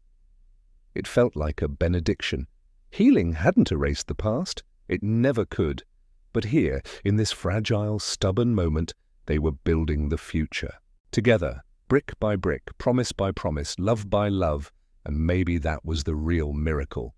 S1: It felt like a benediction. Healing hadn't erased the past. It never could. But here, in this fragile, stubborn moment, they were building the future. Together, brick by brick, promise by promise, love by love, and maybe that was the real miracle.